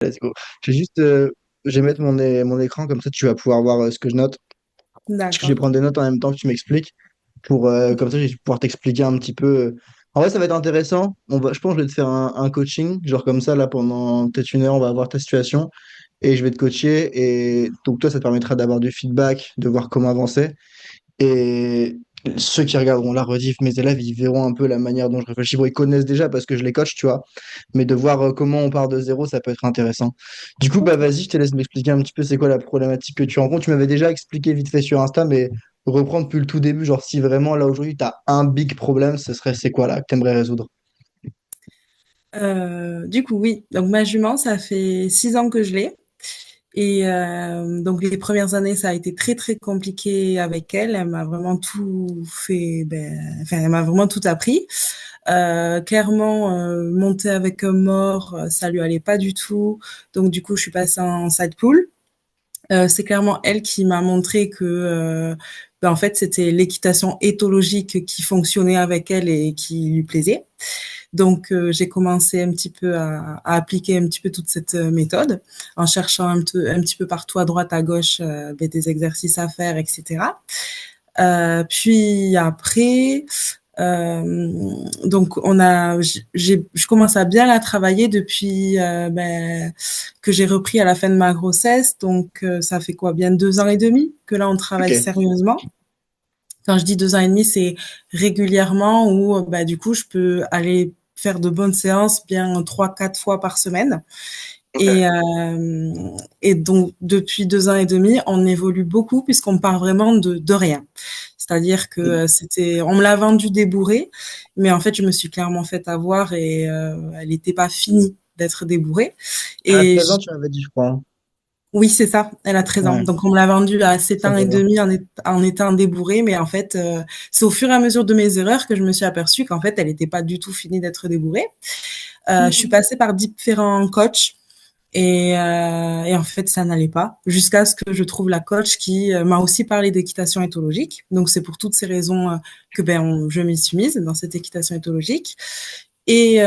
Let's go. Je vais juste, je vais mettre mon écran, comme ça tu vas pouvoir voir ce que je note. Parce que je vais D'accord. prendre des notes en même temps que tu m'expliques. Comme ça, je vais pouvoir t'expliquer un petit peu. En vrai, ça va être intéressant. Je pense que je vais te faire un coaching, genre comme ça, là, pendant peut-être 1 heure, on va voir ta situation et je vais te coacher. Et donc, toi, ça te permettra d'avoir du feedback, de voir comment avancer. Et ceux qui regarderont la rediff, mes élèves, ils verront un peu la manière dont je réfléchis. Bon, ils connaissent déjà parce que je les coach, tu vois. Mais de voir comment on part de zéro, ça peut être intéressant. Du coup, bah Ok. vas-y, je te laisse m'expliquer un petit peu c'est quoi la problématique que tu rencontres. Tu m'avais déjà expliqué vite fait sur Insta, mais reprendre depuis le tout début, genre si vraiment là aujourd'hui tu as un big problème, c'est quoi là que tu aimerais résoudre? Du coup, oui. Donc, ma jument, ça fait 6 ans que je l'ai. Et donc, les premières années, ça a été très, très compliqué avec elle. Elle m'a vraiment tout fait, enfin, elle m'a vraiment tout appris. Clairement, monter avec un mort, ça lui allait pas du tout. Donc, du coup, je suis passée en side pool. C'est clairement elle qui m'a montré que en fait c'était l'équitation éthologique qui fonctionnait avec elle et qui lui plaisait. Donc j'ai commencé un petit peu à appliquer un petit peu toute cette méthode en cherchant un petit peu partout à droite à gauche des exercices à faire, etc. Puis après, donc je commence à bien la travailler depuis que j'ai repris à la fin de ma grossesse. Donc ça fait quoi, bien 2 ans et demi que là on travaille Ok. sérieusement. Quand je dis 2 ans et demi, c'est régulièrement où du coup je peux aller faire de bonnes séances bien 3, 4 fois par semaine. Et, Ok. euh, et donc, depuis 2 ans et demi, on évolue beaucoup puisqu'on part vraiment de rien. C'est-à-dire que on me l'a vendu débourrée, mais en fait, je me suis clairement fait avoir et elle n'était pas finie d'être débourrée. À Et 13 ans, tu m'avais dit, je crois, hein. oui, c'est ça, elle a 13 ans. Ouais, Donc, on me l'a vendue à sept ça ans me et revient. demi en étant débourrée, mais en fait, c'est au fur et à mesure de mes erreurs que je me suis aperçue qu'en fait, elle n'était pas du tout finie d'être débourrée. Je suis passée par différents coachs et en fait, ça n'allait pas jusqu'à ce que je trouve la coach qui m'a aussi parlé d'équitation éthologique. Donc, c'est pour toutes ces raisons que je m'y suis mise dans cette équitation éthologique. Et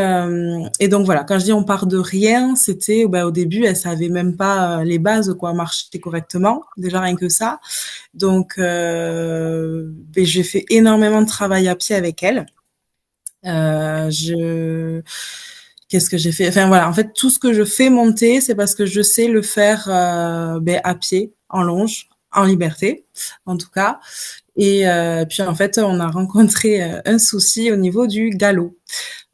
donc voilà, quand je dis on part de rien, c'était au début, elle savait même pas les bases, quoi, marcher correctement, déjà rien que ça. Donc, j'ai fait énormément de travail à pied avec elle. Je Qu'est-ce que j'ai fait? Enfin voilà, en fait, tout ce que je fais monter, c'est parce que je sais le faire à pied, en longe, en liberté, en tout cas. Et puis en fait, on a rencontré un souci au niveau du galop.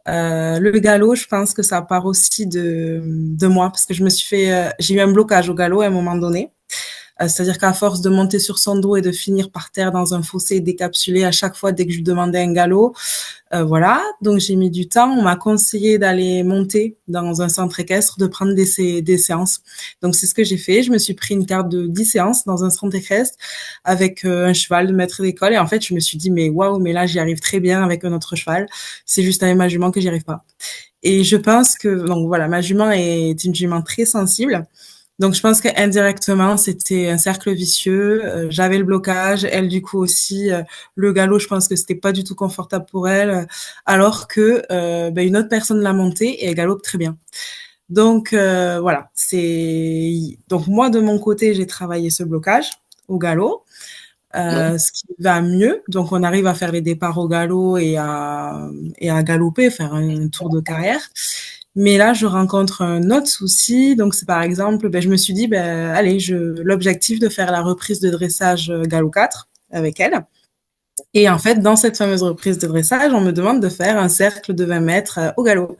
Le galop, je pense que ça part aussi de moi parce que j'ai eu un blocage au galop à un moment donné. C'est-à-dire qu'à force de monter sur son dos et de finir par terre dans un fossé décapsulé à chaque fois dès que je lui demandais un galop, voilà, donc j'ai mis du temps. On m'a conseillé d'aller monter dans un centre équestre, de prendre des séances. Donc c'est ce que j'ai fait. Je me suis pris une carte de 10 séances dans un centre équestre avec un cheval de maître d'école. Et en fait, je me suis dit, mais waouh, mais là, j'y arrive très bien avec un autre cheval. C'est juste avec ma jument que j'y arrive pas. Et je pense que, donc voilà, ma jument est une jument très sensible. Donc je pense qu'indirectement, c'était un cercle vicieux. J'avais le blocage, elle du coup aussi. Le galop, je pense que c'était pas du tout confortable pour elle, alors que une autre personne l'a monté et elle galope très bien. Donc voilà, c'est donc moi de mon côté, j'ai travaillé ce blocage au galop, Ouais. ce qui va mieux. Donc on arrive à faire les départs au galop et à galoper, faire un tour de carrière. Mais là, je rencontre un autre souci. Donc, c'est par exemple, je me suis dit, allez, l'objectif de faire la reprise de dressage galop 4 avec elle. Et en fait, dans cette fameuse reprise de dressage, on me demande de faire un cercle de 20 mètres au galop.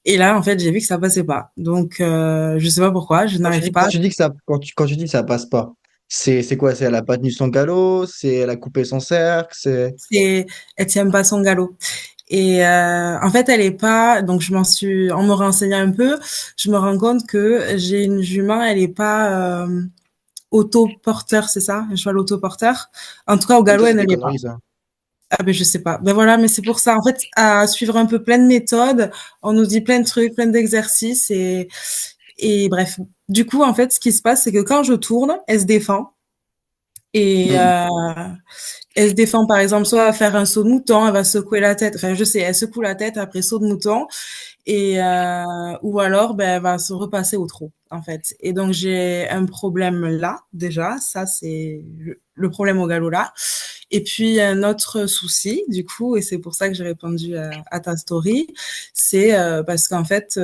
Et là, en fait, j'ai vu que ça passait pas. Donc, je sais pas pourquoi, je n'arrive Quand pas. tu dis que quand tu dis que ça passe pas, c'est quoi? C'est elle a pas tenu son galop, c'est elle a coupé son cercle, c'est. Elle tient pas son galop. Et en fait, elle est pas. Donc, en me renseignant un peu, je me rends compte que j'ai une jument. Elle est pas autoporteur, c'est ça, un cheval autoporteur. En tout cas, au Comme galop, ça, c'est elle ne des l'est pas. conneries, ça. Ah ben je sais pas. Ben voilà, mais c'est pour ça. En fait, à suivre un peu plein de méthodes, on nous dit plein de trucs, plein d'exercices et bref. Du coup, en fait, ce qui se passe, c'est que quand je tourne, elle se défend et Hmm. elle se défend par exemple soit à faire un saut de mouton, elle va secouer la tête. Enfin, je sais, elle secoue la tête après saut de mouton et ou alors ben, elle va se repasser au trot en fait. Et donc j'ai un problème là déjà, ça c'est le problème au galop là. Et puis un autre souci du coup, et c'est pour ça que j'ai répondu à ta story, c'est parce qu'en fait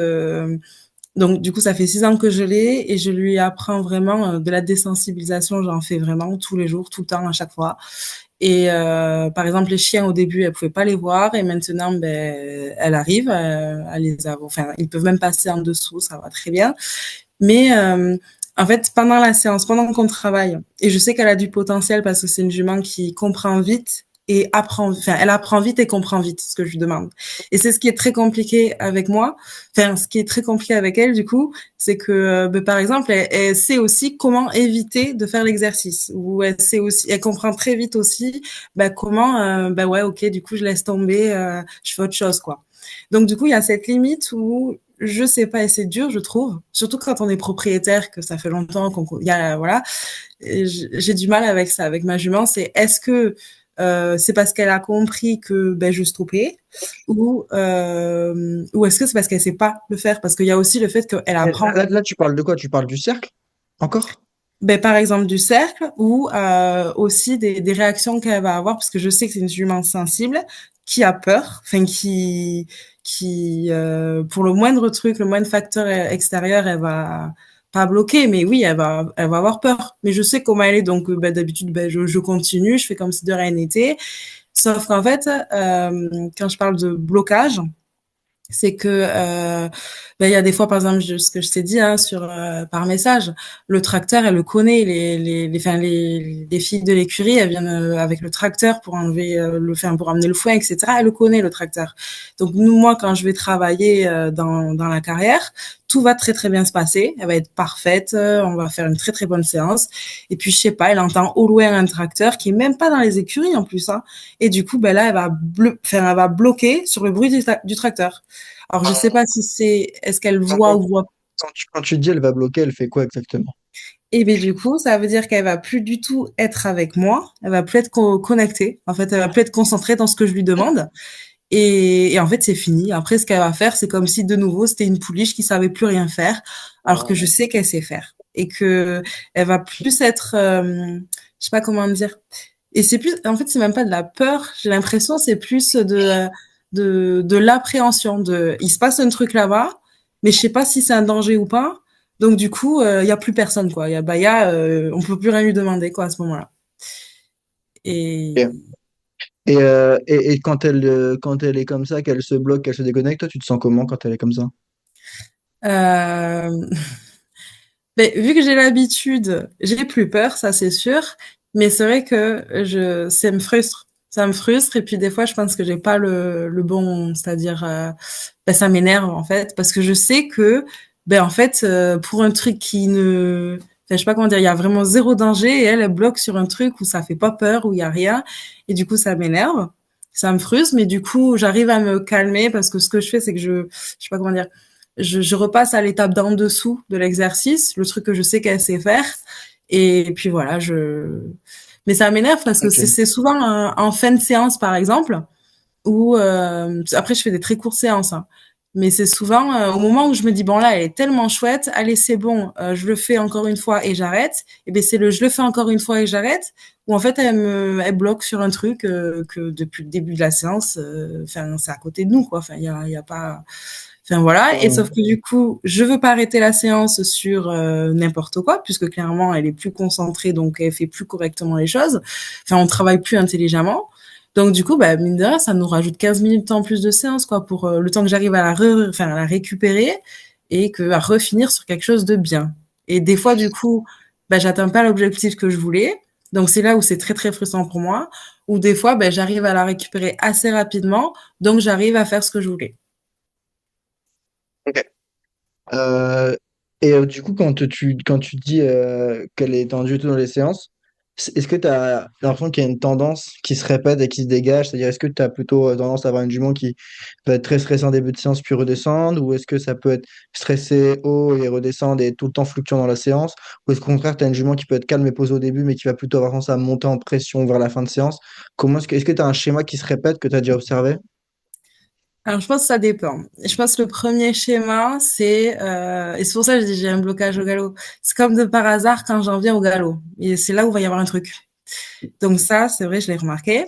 donc du coup ça fait 6 ans que je l'ai et je lui apprends vraiment de la désensibilisation, j'en fais vraiment tous les jours, tout le temps, à chaque fois. Et par exemple, les chiens au début, elle pouvait pas les voir et maintenant, ben, elle arrive à les avoir. Enfin, ils peuvent même passer en dessous, ça va très bien. Mais en fait, pendant la séance, pendant qu'on travaille, et je sais qu'elle a du potentiel parce que c'est une jument qui comprend vite et apprend, enfin, elle apprend vite et comprend vite ce que je lui demande. Et c'est ce qui est très compliqué avec moi. Enfin, ce qui est très compliqué avec elle, du coup, c'est que, ben, par exemple, elle sait aussi comment éviter de faire l'exercice. Ou elle sait aussi, elle comprend très vite aussi, ben, comment, ben ouais, ok, du coup, je laisse tomber, je fais autre chose, quoi. Donc, du coup, il y a cette limite où je sais pas et c'est dur, je trouve. Surtout quand on est propriétaire, que ça fait longtemps qu'on, il y a, voilà. J'ai du mal avec ça, avec ma jument. C'est est-ce que c'est parce qu'elle a compris que ben, je stoppais ou est-ce que c'est parce qu'elle sait pas le faire? Parce qu'il y a aussi le fait qu'elle Et apprend là, tu parles de quoi? Tu parles du cercle? Encore? ben, par exemple du cercle ou aussi des réactions qu'elle va avoir parce que je sais que c'est une jument sensible qui a peur, enfin qui pour le moindre truc, le moindre facteur extérieur, elle va pas bloquer, mais oui, elle va avoir peur. Mais je sais comment elle est, donc ben, d'habitude, ben, je continue, je fais comme si de rien n'était. Sauf qu'en fait, quand je parle de blocage, c'est que ben, il y a des fois par exemple ce que je t'ai dit hein, sur par message le tracteur elle le connaît enfin, les filles de l'écurie elles viennent avec le tracteur pour enlever le enfin pour amener le foin etc elle le connaît le tracteur donc nous moi quand je vais travailler dans la carrière tout va très très bien se passer elle va être parfaite on va faire une très très bonne séance et puis je sais pas elle entend au loin un tracteur qui est même pas dans les écuries en plus hein, et du coup ben là enfin, elle va bloquer sur le bruit du tracteur. Alors, je sais pas si c'est, est-ce qu'elle Quand, voit ou voit. quand tu dis elle va bloquer, elle fait quoi exactement? Et bien, du coup, ça veut dire qu'elle va plus du tout être avec moi. Elle va plus être connectée. En fait, elle va plus être concentrée dans ce que je lui demande. Et en fait, c'est fini. Après, ce qu'elle va faire, c'est comme si de nouveau, c'était une pouliche qui savait plus rien faire, alors que je sais qu'elle sait faire. Et que elle va plus être, je sais pas comment dire. Et c'est plus, en fait, c'est même pas de la peur. J'ai l'impression, c'est plus de l'appréhension. Il se passe un truc là-bas, mais je sais pas si c'est un danger ou pas. Donc du coup, il y a plus personne quoi. On peut plus rien lui demander quoi à ce moment-là. Ok. Et Et quand elle est comme ça, qu'elle se bloque, qu'elle se déconnecte, toi, tu te sens comment quand elle est comme ça? euh, mais vu que j'ai l'habitude, j'ai plus peur, ça c'est sûr. Mais c'est vrai que ça me frustre. Ça me frustre. Et puis des fois, je pense que j'ai pas le bon, c'est-à-dire, ben, ça m'énerve en fait, parce que je sais que, ben en fait, pour un truc qui ne, enfin, je sais pas comment dire, il y a vraiment zéro danger et elle bloque sur un truc où ça fait pas peur, où il y a rien. Et du coup, ça m'énerve. Ça me frustre, mais du coup, j'arrive à me calmer parce que ce que je fais, c'est que je sais pas comment dire, je repasse à l'étape d'en dessous de l'exercice, le truc que je sais qu'elle sait faire. Et puis voilà, mais ça m'énerve parce que Ok. c'est souvent en fin de séance, par exemple, où après je fais des très courtes séances, hein. Mais c'est souvent au moment où je me dis bon là elle est tellement chouette, allez c'est bon, je le fais encore une fois et j'arrête. Et ben c'est le je le fais encore une fois et j'arrête. Où en fait elle bloque sur un truc que depuis le début de la séance, enfin c'est à côté de nous quoi. Enfin il y a pas enfin voilà, et sauf que du coup, je veux pas arrêter la séance sur n'importe quoi, puisque clairement, elle est plus concentrée, donc elle fait plus correctement les choses. Enfin, on travaille plus intelligemment. Donc du coup, bah, mine de rien, ça nous rajoute 15 minutes en plus de séance, quoi, pour le temps que j'arrive à enfin, à la récupérer et à refinir sur quelque chose de bien. Et des fois, du coup, bah, j'atteins pas l'objectif que je voulais. Donc c'est là où c'est très très frustrant pour moi. Ou des fois, bah, j'arrive à la récupérer assez rapidement, donc j'arrive à faire ce que je voulais. Ok. Euh, du coup, quand tu dis qu'elle est tendue tout dans les séances, est-ce que tu as l'impression qu'il y a une tendance qui se répète et qui se dégage? C'est-à-dire, est-ce que tu as plutôt tendance à avoir une jument qui peut être très stressée en début de séance puis redescendre? Ou est-ce que ça peut être stressé haut et redescendre et tout le temps fluctuant dans la séance? Ou est-ce qu'au contraire, tu as une jument qui peut être calme et posée au début, mais qui va plutôt avoir tendance à monter en pression vers la fin de séance? Est-ce que tu as un schéma qui se répète que tu as déjà observé? Alors, je pense que ça dépend. Je pense que le premier schéma, c'est, et c'est pour ça que je dis j'ai un blocage au galop. C'est comme de par hasard quand j'en viens au galop. Et c'est là où il va y avoir un truc. Donc ça, c'est vrai, je l'ai remarqué.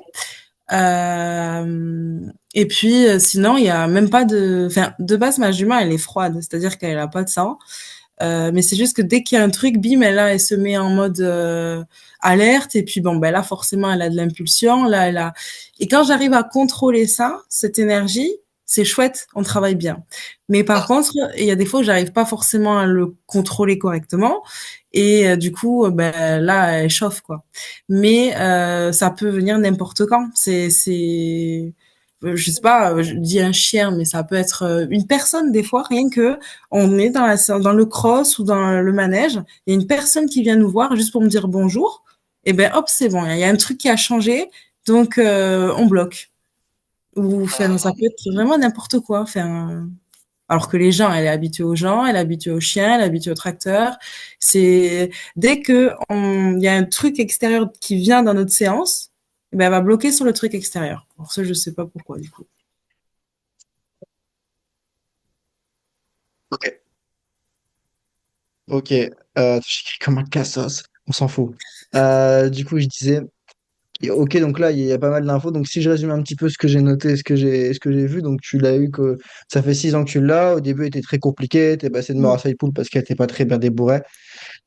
Et puis, sinon, il y a même pas de, enfin, de base, ma jument, elle est froide. C'est-à-dire qu'elle a pas de sang. Mais c'est juste que dès qu'il y a un truc, bim, elle se met en mode alerte. Et puis bon, ben là, forcément, elle a de l'impulsion. Là, elle a. Et quand j'arrive à contrôler ça, cette énergie, c'est chouette, on travaille bien. Mais par contre, il y a des fois où j'arrive pas forcément à le contrôler correctement. Et du coup, ben là, elle chauffe quoi. Mais ça peut venir n'importe quand. Je sais pas, je dis un chien, mais ça peut être une personne des fois, rien que on est dans le cross ou dans le manège, il y a une personne qui vient nous voir juste pour me dire bonjour, et ben hop, c'est bon, il y a un truc qui a changé, donc on bloque. Ou enfin, ça peut être vraiment n'importe quoi. Enfin, alors que les gens, elle est habituée aux gens, elle est habituée aux chiens, elle est habituée aux tracteurs. C'est dès que il y a un truc extérieur qui vient dans notre séance, eh ben elle va bloquer sur le truc extérieur. Pour ça, je sais pas pourquoi du coup. Ok. Ok, j'écris comme un cassos, on s'en fout. Du coup, je disais, ok, donc là, il y a pas mal d'infos. Donc, si je résume un petit peu ce que j'ai noté, ce que j'ai vu, donc tu l'as eu que ça fait 6 ans que tu l'as. Au début, il était très compliqué. T'es passé de mort à Mm. Soulpool parce qu'elle était pas très bien débourrée.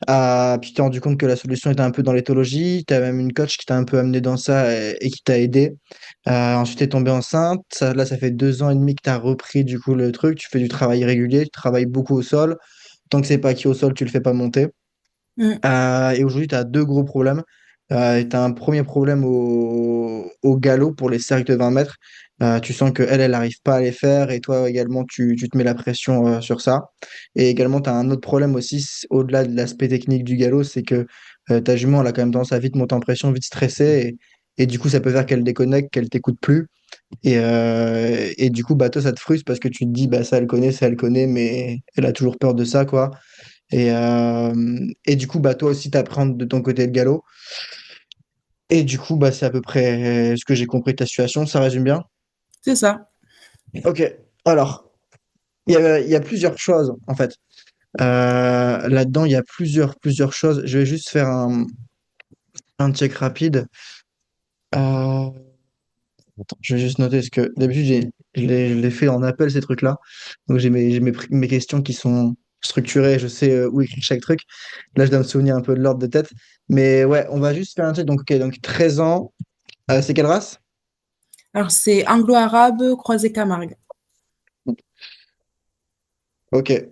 Puis tu t'es rendu compte que la solution était un peu dans l'éthologie. Tu as même une coach qui t'a un peu amené dans ça et qui t'a aidé. Ensuite, tu es tombée enceinte. Là, ça fait 2 ans et demi que tu as repris du coup le truc. Tu fais du travail régulier, tu travailles beaucoup au sol. Tant que c'est pas acquis au sol, tu le fais pas monter. Mm. Et aujourd'hui, tu as deux gros problèmes. Tu as un premier problème au galop pour les cercles de 20 mètres. Tu sens qu'elle, elle n'arrive pas à les faire et toi également, tu te mets la pression sur ça. Et également, tu as un autre problème aussi, au-delà de l'aspect technique du galop, c'est que ta jument, elle a quand même tendance à vite monter en pression, vite stresser. Et du coup, ça peut faire qu'elle déconnecte, qu'elle t'écoute plus. Et du coup, bah, toi, ça te frustre parce que tu te dis, bah, ça, elle connaît, mais elle a toujours peur de ça, quoi. Et du coup, bah, toi aussi, tu apprends de ton côté le galop. Et du coup, bah, c'est à peu près ce que j'ai compris de ta situation. Ça résume bien? C'est ça. Ok. Alors, il y a plusieurs choses, en fait. Là-dedans, il y a plusieurs choses. Je vais juste faire un check rapide. Euh, Attends, je vais juste noter ce que d'habitude, je les fait en appel, ces trucs-là. Donc, mes questions qui sont structurées. Je sais où écrire chaque truc. Là, je dois me souvenir un peu de l'ordre de tête. Mais ouais, on va juste faire un check. Donc, ok, donc 13 ans. C'est quelle race? Alors c'est anglo-arabe croisé Camargue. Ok.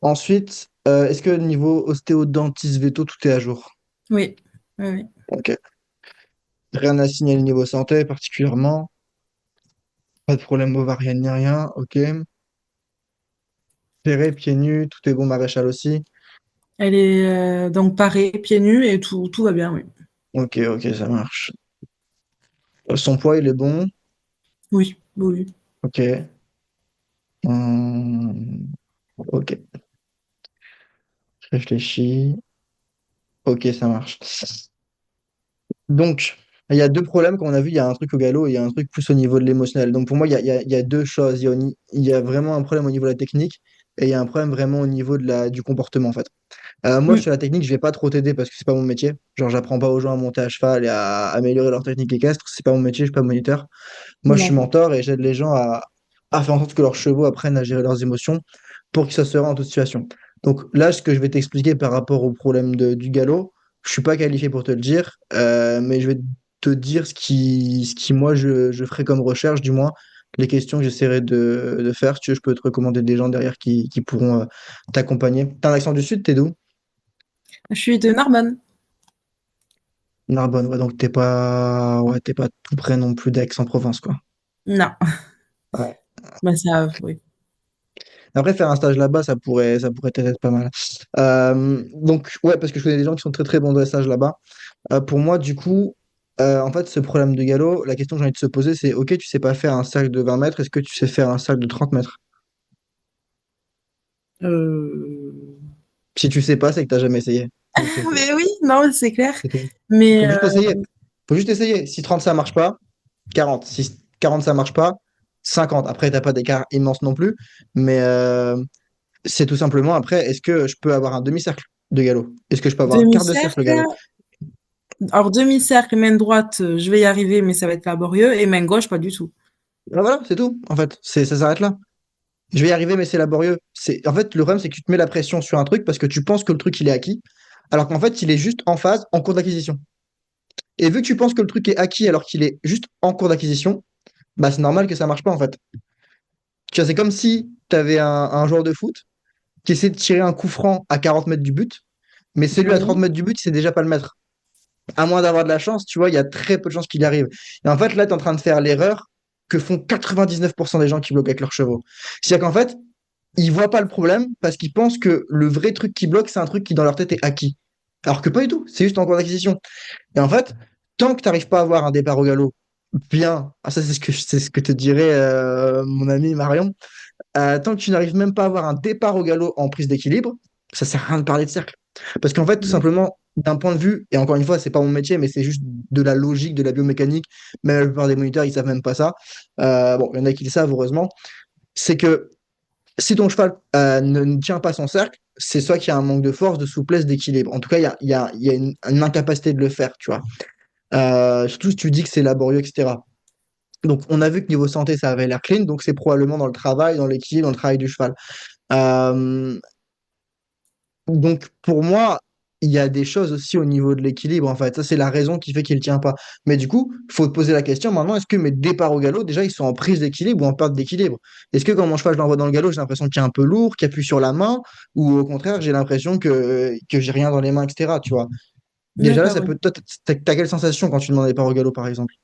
Ensuite, est-ce que niveau ostéodentis veto, tout est à jour? Oui, oui, oui. Ok. Rien à signaler niveau santé particulièrement. Pas de problème ovarien ni rien. Ok. Ferré, pieds nus, tout est bon, maréchal aussi. Elle est donc parée, pieds nus et tout va bien, oui. Ok, ok, ça marche. Son poids, il est bon. Oui, oui, oui. Ok. Ok. Je réfléchis. Ok, ça marche. Donc, il y a deux problèmes qu'on a vu. Il y a un truc au galop et il y a un truc plus au niveau de l'émotionnel. Donc, pour moi, il y a deux choses. Il y a vraiment un problème au niveau de la technique et il y a un problème vraiment au niveau du comportement, en fait. Moi, Mm. sur la technique, je vais pas trop t'aider parce que c'est pas mon métier. Genre, j'apprends pas aux gens à monter à cheval et à améliorer leur technique équestre. C'est pas mon métier, je suis pas moniteur. Moi, je suis D'accord. mentor et j'aide les gens à faire en sorte que leurs chevaux apprennent à gérer leurs émotions pour qu'ils soient sereins en toute situation. Donc là, ce que je vais t'expliquer par rapport au problème du galop, je suis pas qualifié pour te le dire, mais je vais te dire ce qui moi, je ferai comme recherche, du moins, les questions que j'essaierai de faire. Si tu veux, je peux te recommander des gens derrière qui pourront t'accompagner. T'as un accent du Sud, t'es d'où? Je suis de Narbonne. Narbonne, ouais, donc t'es pas tout près non plus d'Aix-en-Provence, quoi. Non, Ouais. bah ça, oui. Après, faire un stage là-bas, ça pourrait peut-être être pas mal. Donc, ouais, parce que je connais des gens qui sont très très bons de stage là-bas. Pour moi, du coup, en fait, ce problème de galop, la question que j'ai envie de se poser, c'est, ok, tu sais pas faire un cercle de 20 mètres, est-ce que tu sais faire un cercle de 30 mètres? Euh... Si tu sais pas, c'est que t'as jamais essayé. Donc, Mais oui, non, c'est clair. c'est tout. Mais Faut juste essayer. Faut juste essayer. Si 30 ça marche pas, 40. Si 40 ça marche pas, 50. Après, t'as pas d'écart immense non plus, mais c'est tout simplement après, est-ce que je peux avoir un demi-cercle de galop? Est-ce que je peux avoir un quart de cercle de Demi-cercle. galop? Alors, demi-cercle, main droite, je vais y arriver, mais ça va être laborieux. Et main gauche, pas du tout. Ah, voilà, c'est tout, en fait. Ça s'arrête là. Je vais y arriver, mais c'est laborieux. En fait, le problème, c'est que tu te mets la pression sur un truc parce que tu penses que le truc, il est acquis, alors qu'en fait, il est juste en phase, en cours d'acquisition. Et vu que tu penses que le truc est acquis alors qu'il est juste en cours d'acquisition, bah, c'est normal que ça marche pas, en fait. Tu vois, c'est comme si tu avais un joueur de foot qui essaie de tirer un coup franc à 40 mètres du but, mais celui à 30 Oui. mètres du but, il sait déjà pas le mettre. À moins d'avoir de la chance, tu vois, il y a très peu de chances qu'il y arrive. Et en fait, là, tu es en train de faire l'erreur que font 99% des gens qui bloquent avec leurs chevaux. C'est-à-dire qu'en fait, ils voient pas le problème parce qu'ils pensent que le vrai truc qui bloque, c'est un truc qui, dans leur tête, est acquis. Alors que pas du tout, c'est juste en cours d'acquisition. Et en fait, tant que tu n'arrives pas à avoir un départ au galop bien, ah, ça c'est ce que te dirait mon ami Marion, tant que tu n'arrives même pas à avoir un départ au galop en prise d'équilibre, ça sert à rien de parler de cercle. Parce qu'en fait, tout D'accord. simplement, d'un point de vue, et encore une fois, c'est pas mon métier, mais c'est juste de la logique, de la biomécanique, même la plupart des moniteurs, ils savent même pas ça. Bon, il y en a qui le savent, heureusement. C'est que si ton cheval ne tient pas son cercle, c'est soit qu'il y a un manque de force, de souplesse, d'équilibre. En tout cas, il y a une incapacité de le faire, tu vois. Surtout si tu dis que c'est laborieux, etc. Donc, on a vu que niveau santé, ça avait l'air clean, donc c'est probablement dans le travail, dans l'équilibre, dans le travail du cheval. Euh, donc, pour moi, il y a des choses aussi au niveau de l'équilibre, en fait. Ça, c'est la raison qui fait qu'il ne tient pas. Mais du coup, il faut te poser la question maintenant, est-ce que mes départs au galop, déjà, ils sont en prise d'équilibre ou en perte d'équilibre? Est-ce que quand mon cheval, je l'envoie dans le galop, j'ai l'impression qu'il est un peu lourd, qu'il appuie sur la main, ou au contraire, j'ai l'impression que j'ai rien dans les mains, etc. Tu vois? Déjà là, D'accord, ça oui. peut. Toi, t'as quelle sensation quand tu demandes des départs au galop, par exemple?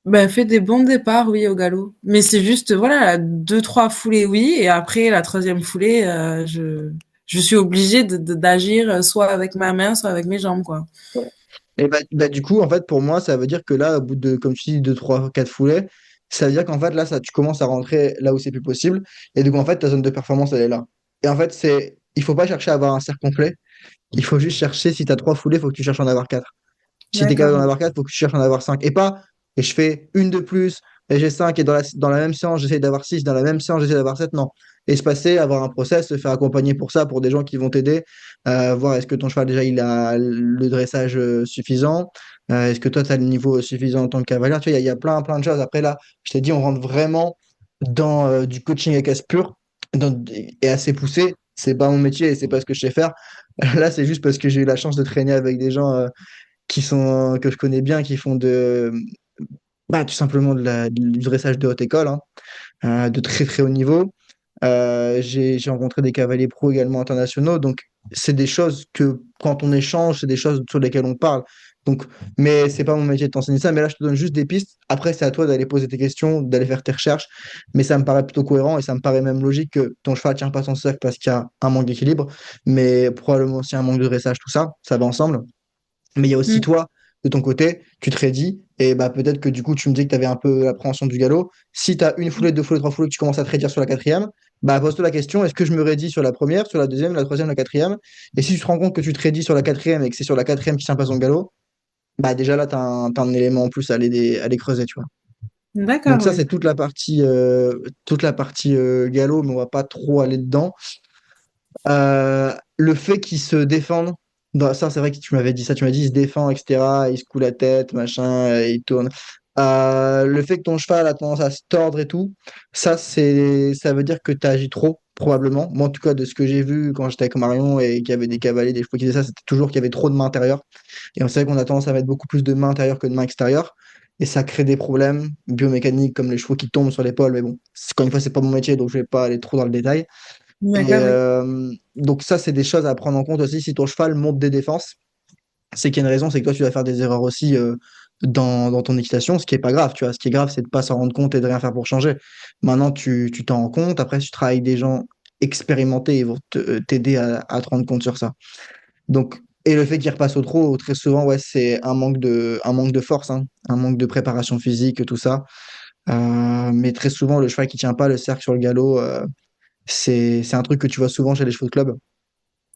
Ben, fait des bons départs, oui, au galop. Mais c'est juste, voilà, deux, trois foulées, oui. Et après, la troisième foulée, je suis obligée d'agir soit avec ma main, soit avec mes jambes, quoi. Et bah, du coup, en fait, pour moi, ça veut dire que là, au bout de, comme tu dis, 2, 3, 4 foulées, ça veut dire qu'en fait, là, ça, tu commences à rentrer là où c'est plus possible. Et donc, en fait, ta zone de performance, elle est là. Et en fait, il faut pas chercher à avoir un cercle complet. Il faut juste chercher, si tu as 3 foulées, il faut que tu cherches à en avoir 4. Si tu es capable D'accord, d'en oui. avoir 4, il faut que tu cherches à en avoir 5. Et pas, et je fais une de plus, et j'ai 5 et dans la même séance, j'essaie d'avoir 6 dans la même séance, j'essaie d'avoir 7. Non. Espacer, avoir un process, se faire accompagner pour ça, pour des gens qui vont t'aider, voir est-ce que ton cheval, déjà, il a le dressage suffisant, est-ce que toi, tu as le niveau suffisant en tant que cavalier. Tu vois, il y a plein, plein de choses. Après, là, je t'ai dit, on rentre vraiment dans du coaching à casse pure et assez poussé. C'est pas mon métier et c'est pas ce que je sais faire. Là, c'est juste parce que j'ai eu la chance de traîner avec des gens que je connais bien, qui font tout simplement du dressage de haute école, hein, de très très haut niveau. J'ai rencontré des cavaliers pro également internationaux, donc c'est des choses que quand on échange, c'est des choses sur lesquelles on parle. Donc, mais c'est pas mon métier de t'enseigner ça, mais là je te donne juste des pistes. Après, c'est à toi d'aller poser tes questions, d'aller faire tes recherches, mais ça me paraît plutôt cohérent et ça me paraît même logique que ton cheval tient pas son cercle parce qu'il y a un manque d'équilibre, mais probablement aussi un manque de dressage, tout ça, ça va ensemble. Mais il y a aussi Mm. toi, de ton côté, tu te raidis, et bah peut-être que du coup, tu me dis que tu avais un peu l'appréhension du galop. Si tu as une foulée, deux foulées, trois foulées, que tu commences à te raidir sur la quatrième, bah pose-toi la question, est-ce que je me raidis sur la première, sur la deuxième, la troisième, la quatrième? Et si tu te rends compte que tu te raidis sur la quatrième et que c'est sur la quatrième qui tient pas son galop, bah déjà là, tu as, t'as un élément en plus à aller creuser, tu vois. Donc D'accord, ça, oui. c'est toute la partie galop, mais on va pas trop aller dedans. Le fait qu'ils se défendent, ça c'est vrai que tu m'avais dit ça, tu m'as dit il se défend, etc. Il se coule la tête, machin, il tourne. Le fait que ton cheval a tendance à se tordre et tout, ça veut dire que tu agis trop, probablement. Moi, en tout cas, de ce que j'ai vu quand j'étais avec Marion et qu'il y avait des cavaliers, des chevaux qui disaient ça, c'était toujours qu'il y avait trop de mains intérieures. Et on sait qu'on a tendance à mettre beaucoup plus de mains intérieures que de mains extérieures. Et ça crée des problèmes biomécaniques comme les chevaux qui tombent sur l'épaule. Mais bon, encore une fois, c'est pas mon métier, donc je vais pas aller trop dans le détail. Et D'accord, oui. donc ça, c'est des choses à prendre en compte aussi si ton cheval monte des défenses. C'est qu'il y a une raison, c'est que toi, tu vas faire des erreurs aussi dans ton équitation, ce qui est pas grave, tu vois. Ce qui est grave, c'est de pas s'en rendre compte et de rien faire pour changer. Maintenant, tu t'en rends compte. Après, si tu travailles avec des gens expérimentés, ils vont t'aider à te rendre compte sur ça. Donc, et le fait qu'il repasse au trot, très souvent, ouais, c'est un manque de force, hein, un manque de préparation physique, tout ça. Mais très souvent, le cheval qui tient pas le cercle sur le galop, c'est un truc que tu vois souvent chez les chevaux de club.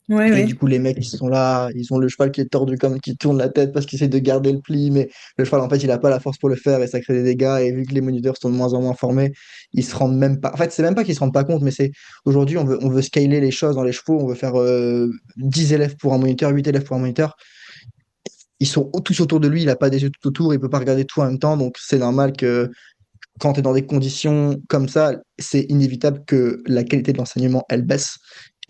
Oui, Et du oui. coup, les mecs, ils sont là, ils ont le cheval qui est tordu comme qui tourne la tête parce qu'il essaie de garder le pli, mais le cheval, en fait, il a pas la force pour le faire et ça crée des dégâts. Et vu que les moniteurs sont de moins en moins formés, ils se rendent même pas. En fait, c'est même pas qu'ils se rendent pas compte, mais c'est aujourd'hui, on veut scaler les choses dans les chevaux, on veut faire 10 élèves pour un moniteur, 8 élèves pour un moniteur. Ils sont tous autour de lui, il a pas des yeux tout autour, il peut pas regarder tout en même temps, donc c'est normal que quand tu es dans des conditions comme ça, c'est inévitable que la qualité de l'enseignement, elle baisse.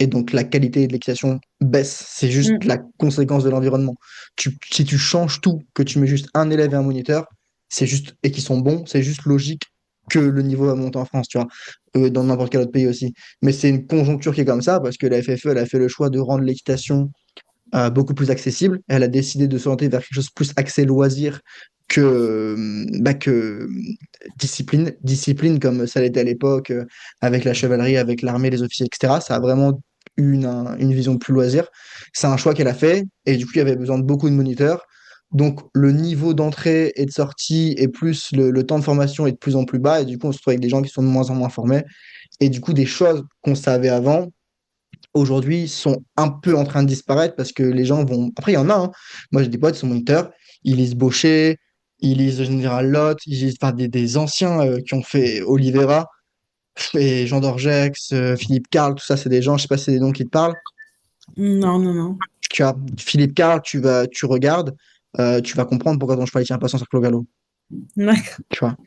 Et donc, la qualité de l'éducation baisse. C'est juste Mm. la conséquence de l'environnement. Si tu changes tout, que tu mets juste un élève et un moniteur, c'est juste, et qui sont bons, c'est juste logique que le niveau va monter en France, tu vois, dans n'importe quel autre pays aussi. Mais c'est une conjoncture qui est comme ça, parce que la FFE, elle a fait le choix de rendre l'équitation beaucoup plus accessible. Elle a décidé de s'orienter vers quelque chose plus axé loisir que discipline. Discipline comme ça l'était à l'époque avec la chevalerie, avec l'armée, les officiers, etc. Ça a vraiment eu une vision plus loisir. C'est un choix qu'elle a fait et du coup, il y avait besoin de beaucoup de moniteurs. Donc, le niveau d'entrée et de sortie et plus le temps de formation est de plus en plus bas et du coup, on se retrouve avec des gens qui sont de moins en moins formés. Et du coup, des choses qu'on savait avant, aujourd'hui sont un peu en train de disparaître parce que les gens vont. Après, il y en a, hein. Moi, j'ai des potes, ils sont moniteurs, ils lisent Baucher, ils lisent Général Lott, ils lisent enfin, des anciens qui ont fait Oliveira et Jean Dorgex, Philippe Carl, tout ça, c'est des gens, je sais pas si c'est des noms qui te parlent. Non, non, non. Tu as Philippe Carl, tu regardes, tu vas comprendre pourquoi ton cheval il tient pas son cercle au galop. D'accord. Tu vois.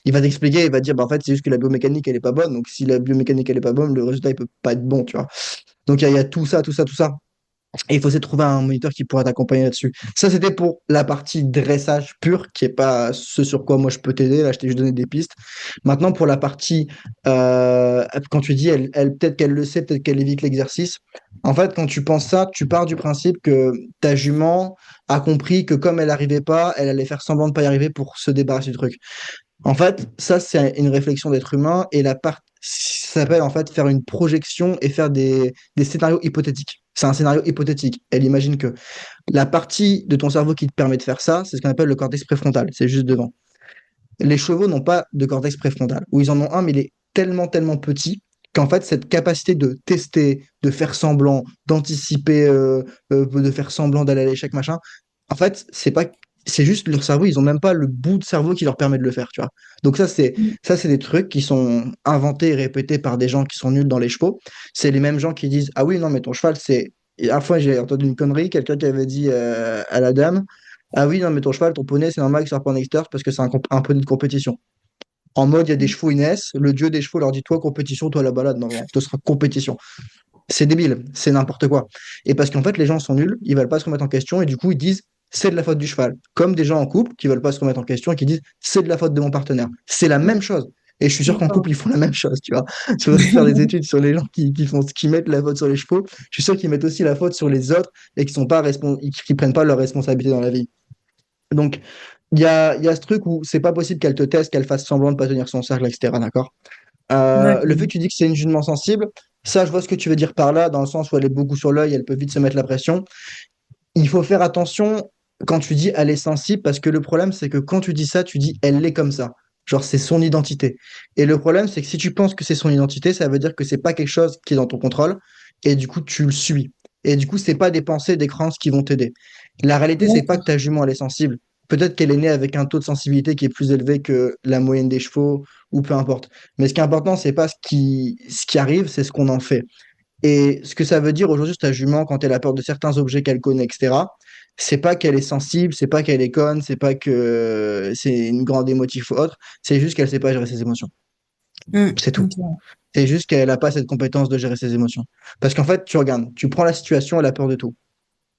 Il va t'expliquer, il va te dire, bah, en fait, c'est juste que la biomécanique, elle est pas bonne. Donc, si la biomécanique, elle est pas bonne, le résultat, il peut pas être bon, tu vois. Donc, il y a tout ça, tout ça, tout ça. Et il faut essayer de trouver un moniteur qui pourra t'accompagner là-dessus. Ça, c'était pour la partie dressage pur, qui est pas ce sur quoi moi je peux t'aider. Là, je t'ai juste donné des pistes. Maintenant, pour la partie, quand tu dis, peut-être qu'elle le sait, peut-être qu'elle évite l'exercice. En fait, quand tu penses ça, tu pars du principe que ta jument a compris que comme elle n'arrivait pas, elle allait faire semblant de pas y arriver pour se débarrasser du truc. En fait, ça, c'est une réflexion d'être humain et ça s'appelle en fait faire une projection et faire des scénarios hypothétiques. C'est un scénario hypothétique. Elle imagine que la partie de ton cerveau qui te permet de faire ça, c'est ce qu'on appelle le cortex préfrontal. C'est juste devant. Les chevaux n'ont pas de cortex préfrontal. Ou ils en ont un, mais il est tellement, tellement petit qu'en fait, cette capacité de tester, de faire semblant, d'anticiper, de faire semblant d'aller à l'échec, machin, en fait, c'est pas, c'est juste leur cerveau, ils ont même pas le bout de cerveau qui leur permet de le faire, tu vois. Donc Mm. ça, c'est des trucs qui sont inventés et répétés par des gens qui sont nuls dans les chevaux. C'est les mêmes gens qui disent, ah oui, non, mais ton cheval, c'est. Et une fois, j'ai entendu une connerie, quelqu'un qui avait dit à la dame, ah oui, non, mais ton cheval, ton poney, c'est normal qu'il soit pas en extérieur parce que c'est un poney de compétition. En mode, il y a des chevaux, ils naissent, le dieu des chevaux leur dit, toi, compétition, toi, la balade. Non, non, ce sera compétition. C'est débile, c'est n'importe quoi. Et parce qu'en fait, les gens sont nuls, ils veulent pas se remettre en question et du coup, ils disent, c'est de la faute du cheval. Comme des gens en couple qui veulent pas se remettre en question et qui disent, c'est de la faute de mon partenaire. C'est la même chose. Et je suis sûr qu'en D'accord. couple, ils font la même chose, tu vois. Tu vas faire des études sur les gens qui mettent la faute sur les chevaux. Je suis sûr qu'ils mettent aussi la faute sur les autres et qui sont pas qui prennent pas leurs responsabilités dans la vie. Donc, il y a ce truc où c'est pas possible qu'elle te teste, qu'elle fasse semblant de pas tenir son cercle, etc. D'accord? Le fait D'accord. que tu dis que c'est une jument sensible, ça, je vois ce que tu veux dire par là, dans le sens où elle est beaucoup sur l'œil, elle peut vite se mettre la pression. Il faut faire attention quand tu dis elle est sensible, parce que le problème, c'est que quand tu dis ça, tu dis elle est comme ça. Genre, c'est son identité. Et le problème, c'est que si tu penses que c'est son identité, ça veut dire que c'est pas quelque chose qui est dans ton contrôle, et du coup, tu le suis. Et du coup, c'est pas des pensées, des croyances qui vont t'aider. La réalité, c'est pas que D'accord. ta jument, elle est sensible. Peut-être qu'elle est née avec un taux de sensibilité qui est plus élevé que la moyenne des chevaux, ou peu importe. Mais ce qui est important, c'est pas ce qui arrive, c'est ce qu'on en fait. Et ce que ça veut dire aujourd'hui, ta jument, quand elle a peur de certains objets qu'elle connaît, etc., c'est pas qu'elle est sensible, c'est pas qu'elle est conne, c'est pas que c'est une grande émotive ou autre, c'est juste qu'elle sait pas gérer ses émotions. Mm. C'est tout. Ok. C'est juste qu'elle n'a pas cette compétence de gérer ses émotions. Parce qu'en fait, tu regardes, tu prends la situation, elle a peur de tout.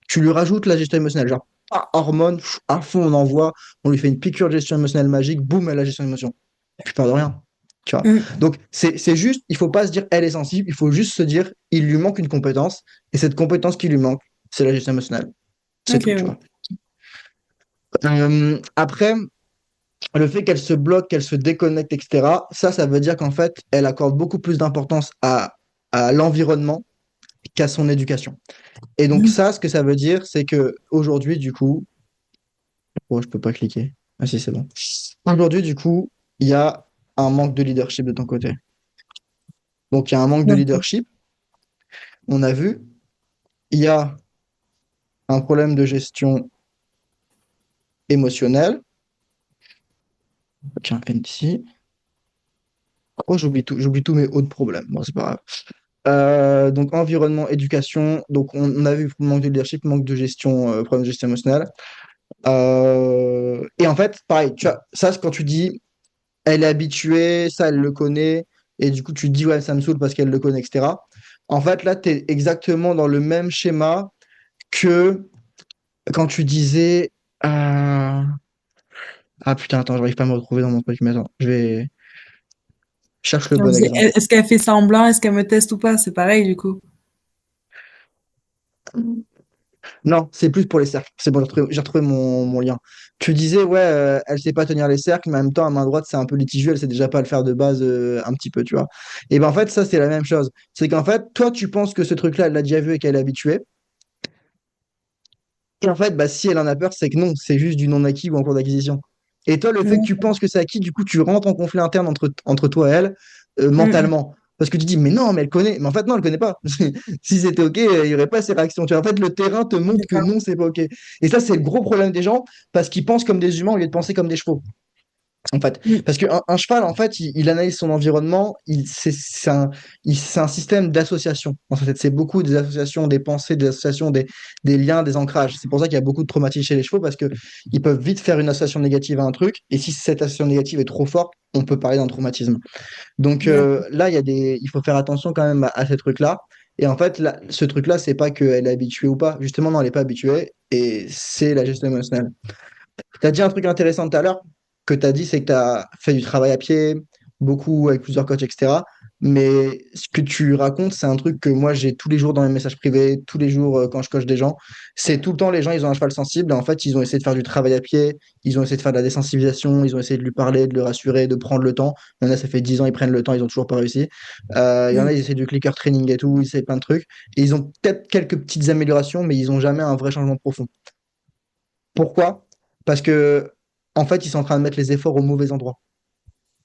Tu lui rajoutes la gestion émotionnelle, genre, hormones, à fond, on envoie, on lui fait une piqûre de gestion émotionnelle magique, boum, elle a la gestion d'émotion. Plus peur de rien. Tu vois. Mm. Donc, c'est juste, il faut pas se dire elle est sensible, il faut juste se dire il lui manque une compétence, et cette compétence qui lui manque, c'est la gestion émotionnelle. C'est Ok, tout, tu oui. vois. Après, le fait qu'elle se bloque, qu'elle se déconnecte, etc., ça veut dire qu'en fait, elle accorde beaucoup plus d'importance à l'environnement qu'à son éducation. Et donc, Mm. ça, ce que ça veut dire, c'est que aujourd'hui, du coup, oh, je peux pas cliquer. Ah si, c'est bon. Aujourd'hui, du coup, il y a un manque de leadership de ton côté. Donc, il y a un manque de D'accord. leadership, on a vu. il y a un problème de gestion émotionnelle. Tiens, NC. Oh, j'oublie tous mes autres problèmes. Bon, c'est pas grave. Donc, environnement, éducation. Donc, on a vu manque de leadership, manque de gestion, problème de gestion émotionnelle. Et en fait, pareil, tu vois, ça, c'est quand tu dis, elle est habituée, ça, elle le connaît, et du coup, tu te dis, ouais, ça me saoule parce qu'elle le connaît, etc. En fait, là, tu es exactement dans le même schéma que quand tu disais, euh, ah putain, attends, j'arrive pas à me retrouver dans mon truc, mais attends, je cherche le bon exemple. Est-ce qu'elle fait semblant? Est-ce qu'elle me teste ou pas? C'est pareil, du coup. Non, c'est plus pour les cercles. C'est bon, j'ai retrouvé mon lien. Tu disais, ouais, elle sait pas tenir les cercles, mais en même temps, à main droite, c'est un peu litigieux, elle sait déjà pas le faire de base un petit peu, tu vois. Et ben en fait, ça, c'est la même chose. C'est qu'en fait, toi, tu penses que ce truc-là, elle l'a déjà vu et qu'elle est habituée. Et en fait, bah, si elle en a peur, c'est que non, c'est juste du non-acquis ou en cours d'acquisition. Et toi, le fait que tu Mm, penses que c'est acquis, du coup, tu rentres en conflit interne entre toi et elle, mm, mentalement. Parce que tu dis, mais non, mais elle connaît. Mais en fait, non, elle connaît pas. Si c'était OK, il n'y aurait pas ces réactions. Tu vois, en fait, le terrain te montre que d'accord. non, c'est pas OK. Et ça, c'est le gros problème des gens parce qu'ils pensent comme des humains au lieu de penser comme des chevaux. En fait, Mm, parce qu'un cheval, en fait, il analyse son environnement, c'est un système d'association. En fait, c'est beaucoup des associations, des pensées, des associations, des liens, des ancrages. C'est pour ça qu'il y a beaucoup de traumatismes chez les chevaux, parce que ils peuvent vite faire une association négative à un truc, et si cette association négative est trop forte, on peut parler d'un traumatisme. Donc d'accord. là, il faut faire attention quand même à ces trucs-là. Et en fait, là, ce truc-là, c'est pas qu'elle est habituée ou pas. Justement, non, elle n'est pas habituée, et c'est la gestion émotionnelle. Tu as dit un truc intéressant tout à l'heure que tu as dit, c'est que tu as fait du travail à pied, beaucoup avec plusieurs coachs, etc. Mais ce que tu racontes, c'est un truc que moi j'ai tous les jours dans mes messages privés, tous les jours quand je coach des gens. C'est tout le temps les gens, ils ont un cheval sensible. Et en fait, ils ont essayé de faire du travail à pied, ils ont essayé de faire de la désensibilisation, ils ont essayé de lui parler, de le rassurer, de prendre le temps. Il y en a, ça fait 10 ans, ils prennent le temps, ils ont toujours pas réussi. Il y en a, Mm, ils essaient du clicker training et tout, ils essaient plein de trucs. Et ils ont peut-être quelques petites améliorations, mais ils n'ont jamais un vrai changement profond. Pourquoi? Parce que, en fait, ils sont en train de mettre les efforts au mauvais endroit.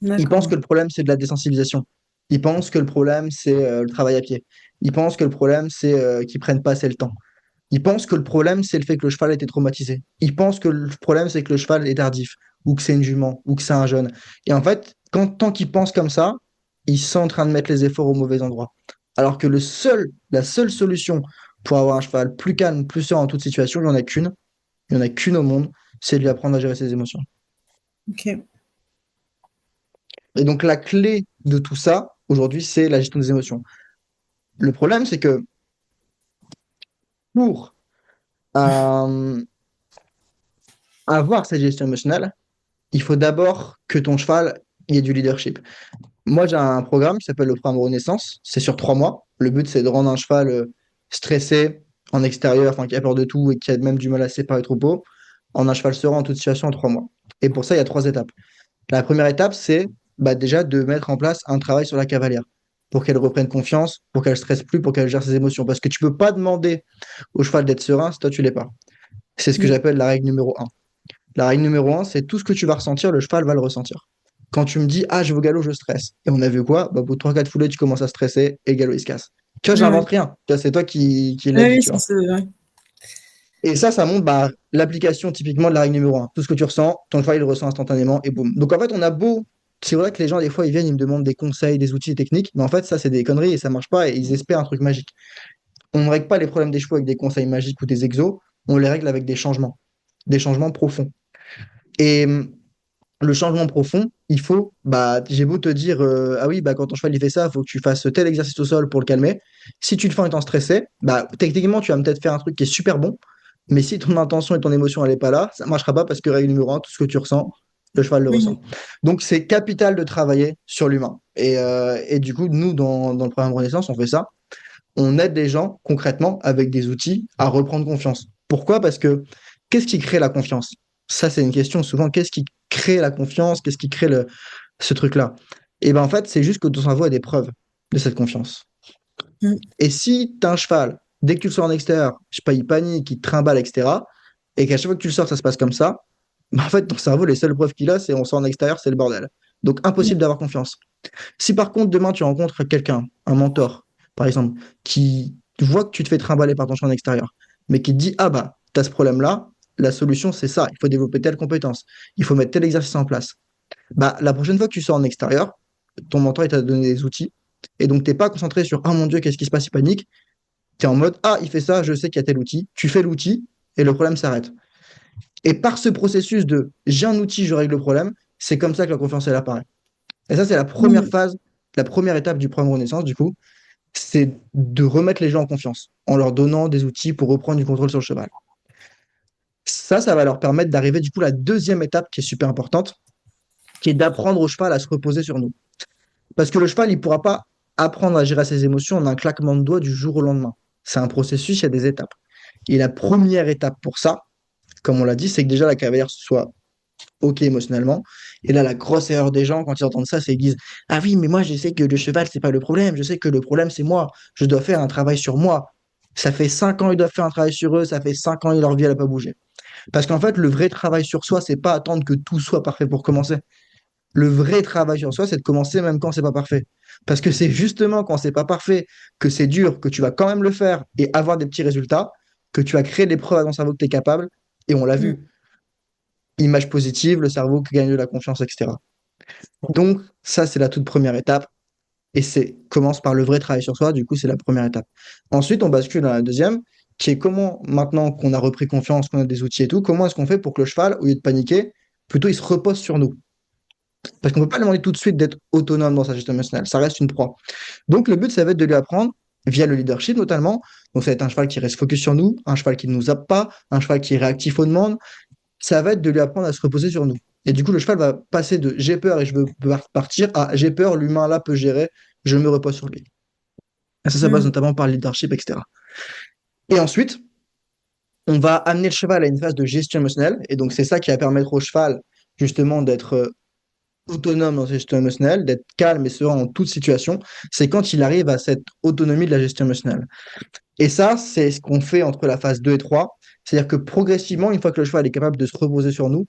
Ils pensent d'accord. que le problème, c'est de la désensibilisation. Ils pensent que le problème, c'est le travail à pied. Ils pensent que le problème, c'est qu'ils prennent pas assez le temps. Ils pensent que le problème, c'est le fait que le cheval a été traumatisé. Ils pensent que le problème, c'est que le cheval est tardif, ou que c'est une jument, ou que c'est un jeune. Et en fait, tant qu'ils pensent comme ça, ils sont en train de mettre les efforts au mauvais endroit. Alors que la seule solution pour avoir un cheval plus calme, plus serein en toute situation, il n'y en a qu'une. Il n'y en a qu'une au monde, c'est de lui apprendre à gérer ses émotions. Ok. Et donc la clé de tout ça, aujourd'hui, c'est la gestion des émotions. Le problème, c'est que pour euh, avoir cette gestion émotionnelle, il faut d'abord que ton cheval ait du leadership. Moi, j'ai un programme qui s'appelle le programme Renaissance. C'est sur 3 mois. Le but, c'est de rendre un cheval stressé en extérieur, enfin, qui a peur de tout et qui a même du mal à se séparer trop troupeau, en un cheval serein en toute situation en 3 mois. Et pour ça, il y a 3 étapes. La première étape, c'est bah, déjà de mettre en place un travail sur la cavalière pour qu'elle reprenne confiance, pour qu'elle ne stresse plus, pour qu'elle gère ses émotions. Parce que tu ne peux pas demander au cheval d'être serein si toi, tu ne l'es pas. C'est ce que Mm, j'appelle la règle numéro 1. La règle numéro 1, c'est tout ce que tu vas ressentir, le cheval va le ressentir. Quand tu me dis, ah, je vais au galop, je stresse. Et on a vu quoi? Bah, au bout de 3-4 foulées, tu commences à stresser et le galop, il se casse. Tu vois, ouais. j'invente rien. Tu vois, c'est toi qui Oui, l'as dit, oui, tu vois. ouais. Et ça montre bah, l'application typiquement de la règle numéro 1. Tout ce que tu ressens, ton cheval, il le ressent instantanément et boum. Donc en fait, on a beau. C'est vrai que les gens, des fois, ils viennent, ils me demandent des conseils, des outils, des techniques, mais en fait, ça, c'est des conneries et ça marche pas et ils espèrent un truc magique. On ne règle pas les problèmes des chevaux avec des conseils magiques ou des exos, on les règle avec des changements profonds. Et le changement profond, il faut, bah, j'ai beau te dire, ah oui, bah, quand ton cheval il fait ça, il faut que tu fasses tel exercice au sol pour le calmer. Si tu le fais en étant stressé, bah, techniquement, tu vas peut-être faire un truc qui est super bon, mais si ton intention et ton émotion, elle n'est pas là, ça ne marchera pas parce que règle numéro 1, tout ce que tu ressens, le cheval le ressent. Oui. Donc, c'est capital de travailler sur l'humain. Et du coup, nous, dans le programme Renaissance, on fait ça. On aide les gens concrètement avec des outils à reprendre confiance. Pourquoi? Parce que qu'est-ce qui crée la confiance? Ça, c'est une question souvent. Qu'est-ce qui crée la confiance? Qu'est-ce qui crée ce truc-là? Et ben en fait, c'est juste que ton cerveau a des preuves de cette confiance. Mm, Et si tu as un cheval, dès que tu le sors en extérieur, je sais pas, il panique, il te trimballe, etc., et qu'à chaque fois que tu le sors, ça se passe comme ça, ben en fait, ton cerveau, les seules preuves qu'il a, c'est on sort en extérieur, c'est le bordel. Donc, impossible mm, d'avoir confiance. Si par contre, demain, tu rencontres quelqu'un, un mentor, par exemple, qui voit que tu te fais trimballer par ton chemin extérieur, mais qui te dit, ah bah, tu as ce problème-là, la solution c'est ça, il faut développer telle compétence, il faut mettre tel exercice en place. Bah, la prochaine fois que tu sors en extérieur, ton mentor il t'a donné des outils, et donc t'es pas concentré sur, ah mon Dieu, qu'est-ce qui se passe, il panique, tu es en mode, ah, il fait ça, je sais qu'il y a tel outil, tu fais l'outil, et le problème s'arrête. Et par ce processus de j'ai un outil, je règle le problème, c'est comme ça que la confiance elle apparaît. Et ça, c'est la première Mmh. phase, la première étape du programme Renaissance, du coup, c'est de remettre les gens en confiance en leur donnant des outils pour reprendre du contrôle sur le cheval. Ça va leur permettre d'arriver, du coup, à la deuxième étape qui est super importante, qui est d'apprendre au cheval à se reposer sur nous. Parce que le cheval, il ne pourra pas apprendre à gérer ses émotions en un claquement de doigts du jour au lendemain. C'est un processus, il y a des étapes. Et la première étape pour ça, comme on l'a dit, c'est que déjà la cavalière soit OK émotionnellement. Et là, la grosse erreur des gens, quand ils entendent ça, c'est qu'ils disent, ah oui, mais moi, je sais que le cheval, c'est pas le problème. Je sais que le problème, c'est moi. Je dois faire un travail sur moi. Ça fait 5 ans, ils doivent faire un travail sur eux. Ça fait 5 ans, et leur vie, elle n'a pas bougé. Parce qu'en fait, le vrai travail sur soi, c'est pas attendre que tout soit parfait pour commencer. Le vrai travail sur soi, c'est de commencer même quand c'est pas parfait. Parce que c'est justement quand c'est pas parfait, que c'est dur, que tu vas quand même le faire et avoir des petits résultats, que tu vas créer des preuves à ton cerveau que tu es capable. Et on l'a Mmh. vu, image positive, le cerveau qui gagne de la confiance, etc. Donc, ça, c'est la toute première étape. Et c'est commence par le vrai travail sur soi. Du coup, c'est la première étape. Ensuite, on bascule dans la deuxième, qui est comment, maintenant qu'on a repris confiance, qu'on a des outils et tout, comment est-ce qu'on fait pour que le cheval, au lieu de paniquer, plutôt il se repose sur nous. Parce qu'on ne peut pas lui demander tout de suite d'être autonome dans sa gestion émotionnelle. Ça reste une proie. Donc, le but, ça va être de lui apprendre, via le leadership notamment. Donc, ça va être un cheval qui reste focus sur nous, un cheval qui ne nous zappe pas, un cheval qui est réactif aux demandes, ça va être de lui apprendre à se reposer sur nous. Et du coup, le cheval va passer de j'ai peur et je veux partir à j'ai peur, l'humain là peut gérer, je me repose sur lui. Et ça passe Mmh. notamment par le leadership, etc. Et ensuite, on va amener le cheval à une phase de gestion émotionnelle. Et donc, c'est ça qui va permettre au cheval, justement, d'être autonome dans sa gestion émotionnelle, d'être calme et serein en toute situation. C'est quand il arrive à cette autonomie de la gestion émotionnelle. Et ça, c'est ce qu'on fait entre la phase 2 et 3. C'est-à-dire que progressivement, une fois que le cheval est capable de se reposer sur nous,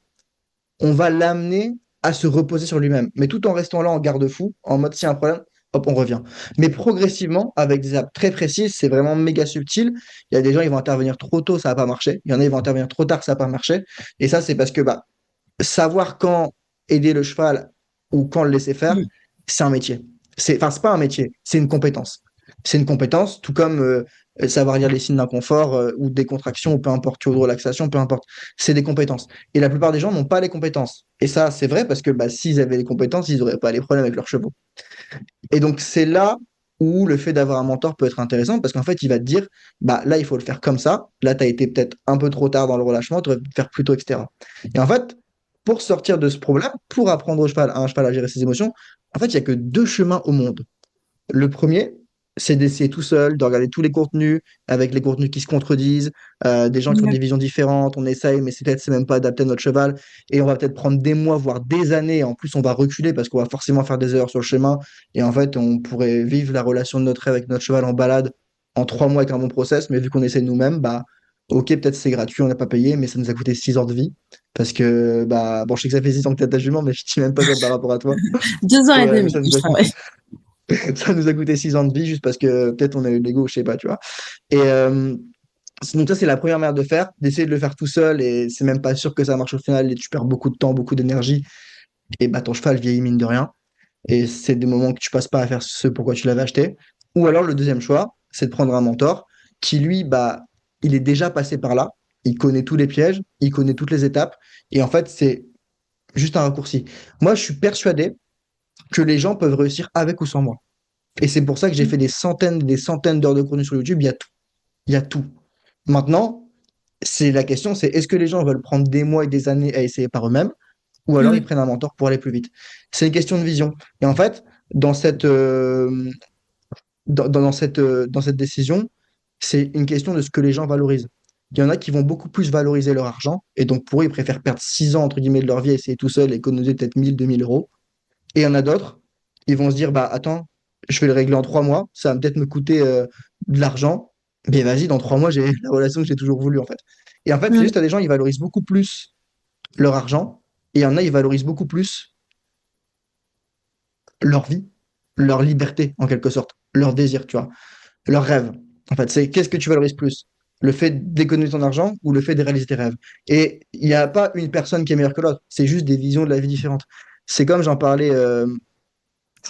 on va l'amener à se reposer sur lui-même, mais tout en restant là en garde-fou, en mode s'il y a un problème, hop, on revient. Mais progressivement, avec des étapes très précises, c'est vraiment méga subtil. Il y a des gens, ils vont intervenir trop tôt, ça va pas marcher. Il y en a, ils vont intervenir trop tard, ça va pas marcher. Et ça, c'est parce que bah, savoir quand aider le cheval ou quand le laisser faire, Mmh. c'est un métier. Enfin, c'est pas un métier, c'est une compétence. C'est une compétence, tout comme savoir lire les signes d'inconfort ou des contractions, ou peu importe, ou de relaxation, peu importe. C'est des compétences. Et la plupart des gens n'ont pas les compétences. Et ça, c'est vrai parce que bah, s'ils avaient les compétences, ils n'auraient pas les problèmes avec leurs chevaux. Et donc, c'est là où le fait d'avoir un mentor peut être intéressant parce qu'en fait, il va te dire, bah là, il faut le faire comme ça. Là, tu as été peut-être un peu trop tard dans le relâchement, tu aurais pu le faire plus tôt, etc. Et en fait, pour sortir de ce problème, pour apprendre à un cheval à gérer ses émotions, en fait, il n'y a que deux chemins au monde. Le premier, c'est d'essayer tout seul, de regarder tous les contenus, avec les contenus qui se contredisent, des gens qui ont Ouais. des visions différentes, on essaye, mais c'est peut-être c'est même pas adapté à notre cheval, et on va peut-être prendre des mois, voire des années, et en plus on va reculer parce qu'on va forcément faire des erreurs sur le chemin, et en fait on pourrait vivre la relation de notre rêve avec notre cheval en balade en 3 mois avec un bon process, mais vu qu'on essaie nous-mêmes, bah ok, peut-être c'est gratuit, on n'a pas payé, mais ça nous a coûté 6 ans de vie, parce que, bah, bon, je sais que ça fait 6 ans que tu as ta jument, mais je dis même pas ça par rapport à toi. 2 ans et Ouais, mais demi ça que nous je a coûté, travaille. ça nous a coûté 6 ans de vie juste parce que peut-être on a eu de l'ego, je sais pas, tu vois. Et donc ça, c'est la première manière de faire, d'essayer de le faire tout seul et c'est même pas sûr que ça marche au final et tu perds beaucoup de temps, beaucoup d'énergie et bah ton cheval vieillit mine de rien. Et c'est des moments que tu passes pas à faire ce pourquoi tu l'avais acheté. Ou alors le deuxième choix, c'est de prendre un mentor qui lui, bah, il est déjà passé par là, il connaît tous les pièges, il connaît toutes les étapes et en fait, c'est juste un raccourci. Moi, je suis persuadé que les gens peuvent réussir avec ou sans moi. Et c'est pour ça que j'ai fait des centaines d'heures de contenu sur YouTube. Il y a tout. Il y a tout. Maintenant, c'est la question, c'est est-ce que les gens veulent prendre des mois et des années à essayer par eux-mêmes, ou alors ils Mmh. prennent un mentor pour aller plus vite. C'est une question de vision. Et en fait, dans cette, dans cette décision, c'est une question de ce que les gens valorisent. Il y en a qui vont beaucoup plus valoriser leur argent, et donc pour eux, ils préfèrent perdre 6 ans entre guillemets de leur vie à essayer tout seul et économiser peut-être 1 000, 2 000 euros. Et il y en a d'autres, ils vont se dire, bah attends, je vais le régler en 3 mois, ça va peut-être me coûter de l'argent, mais vas-y, dans 3 mois, j'ai la relation que j'ai toujours voulu en fait. Et en fait, c'est Mmh. juste à des gens, ils valorisent beaucoup plus leur argent, et il y en a, ils valorisent beaucoup plus leur vie, leur liberté en quelque sorte, leur désir, tu vois, leur rêve. En fait, c'est qu'est-ce que tu valorises plus? Le fait d'économiser ton argent ou le fait de réaliser tes rêves? Et il n'y a pas une personne qui est meilleure que l'autre. C'est juste des visions de la vie différentes. C'est comme j'en parlais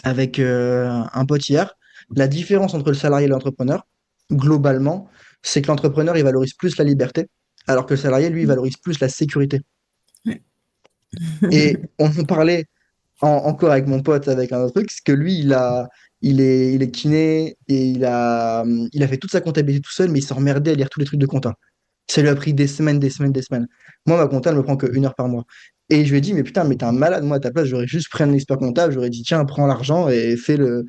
avec un pote hier. La différence entre le salarié et l'entrepreneur, globalement, c'est que l'entrepreneur, il valorise plus la liberté, alors que le salarié, lui, il valorise plus la sécurité. Ouais. Et on en parlait encore avec mon pote avec un autre truc, c'est que lui, il est kiné et il a fait toute sa comptabilité tout seul, mais il s'emmerdait à lire tous les trucs de compta. Ça lui a pris des semaines, des semaines, des semaines. Moi, ma compta, elle me prend que 1 heure par mois. Et je lui ai dit, mais putain, mais t'es un malade, moi, à ta place, j'aurais juste pris un expert comptable, j'aurais dit, tiens, prends l'argent et fais le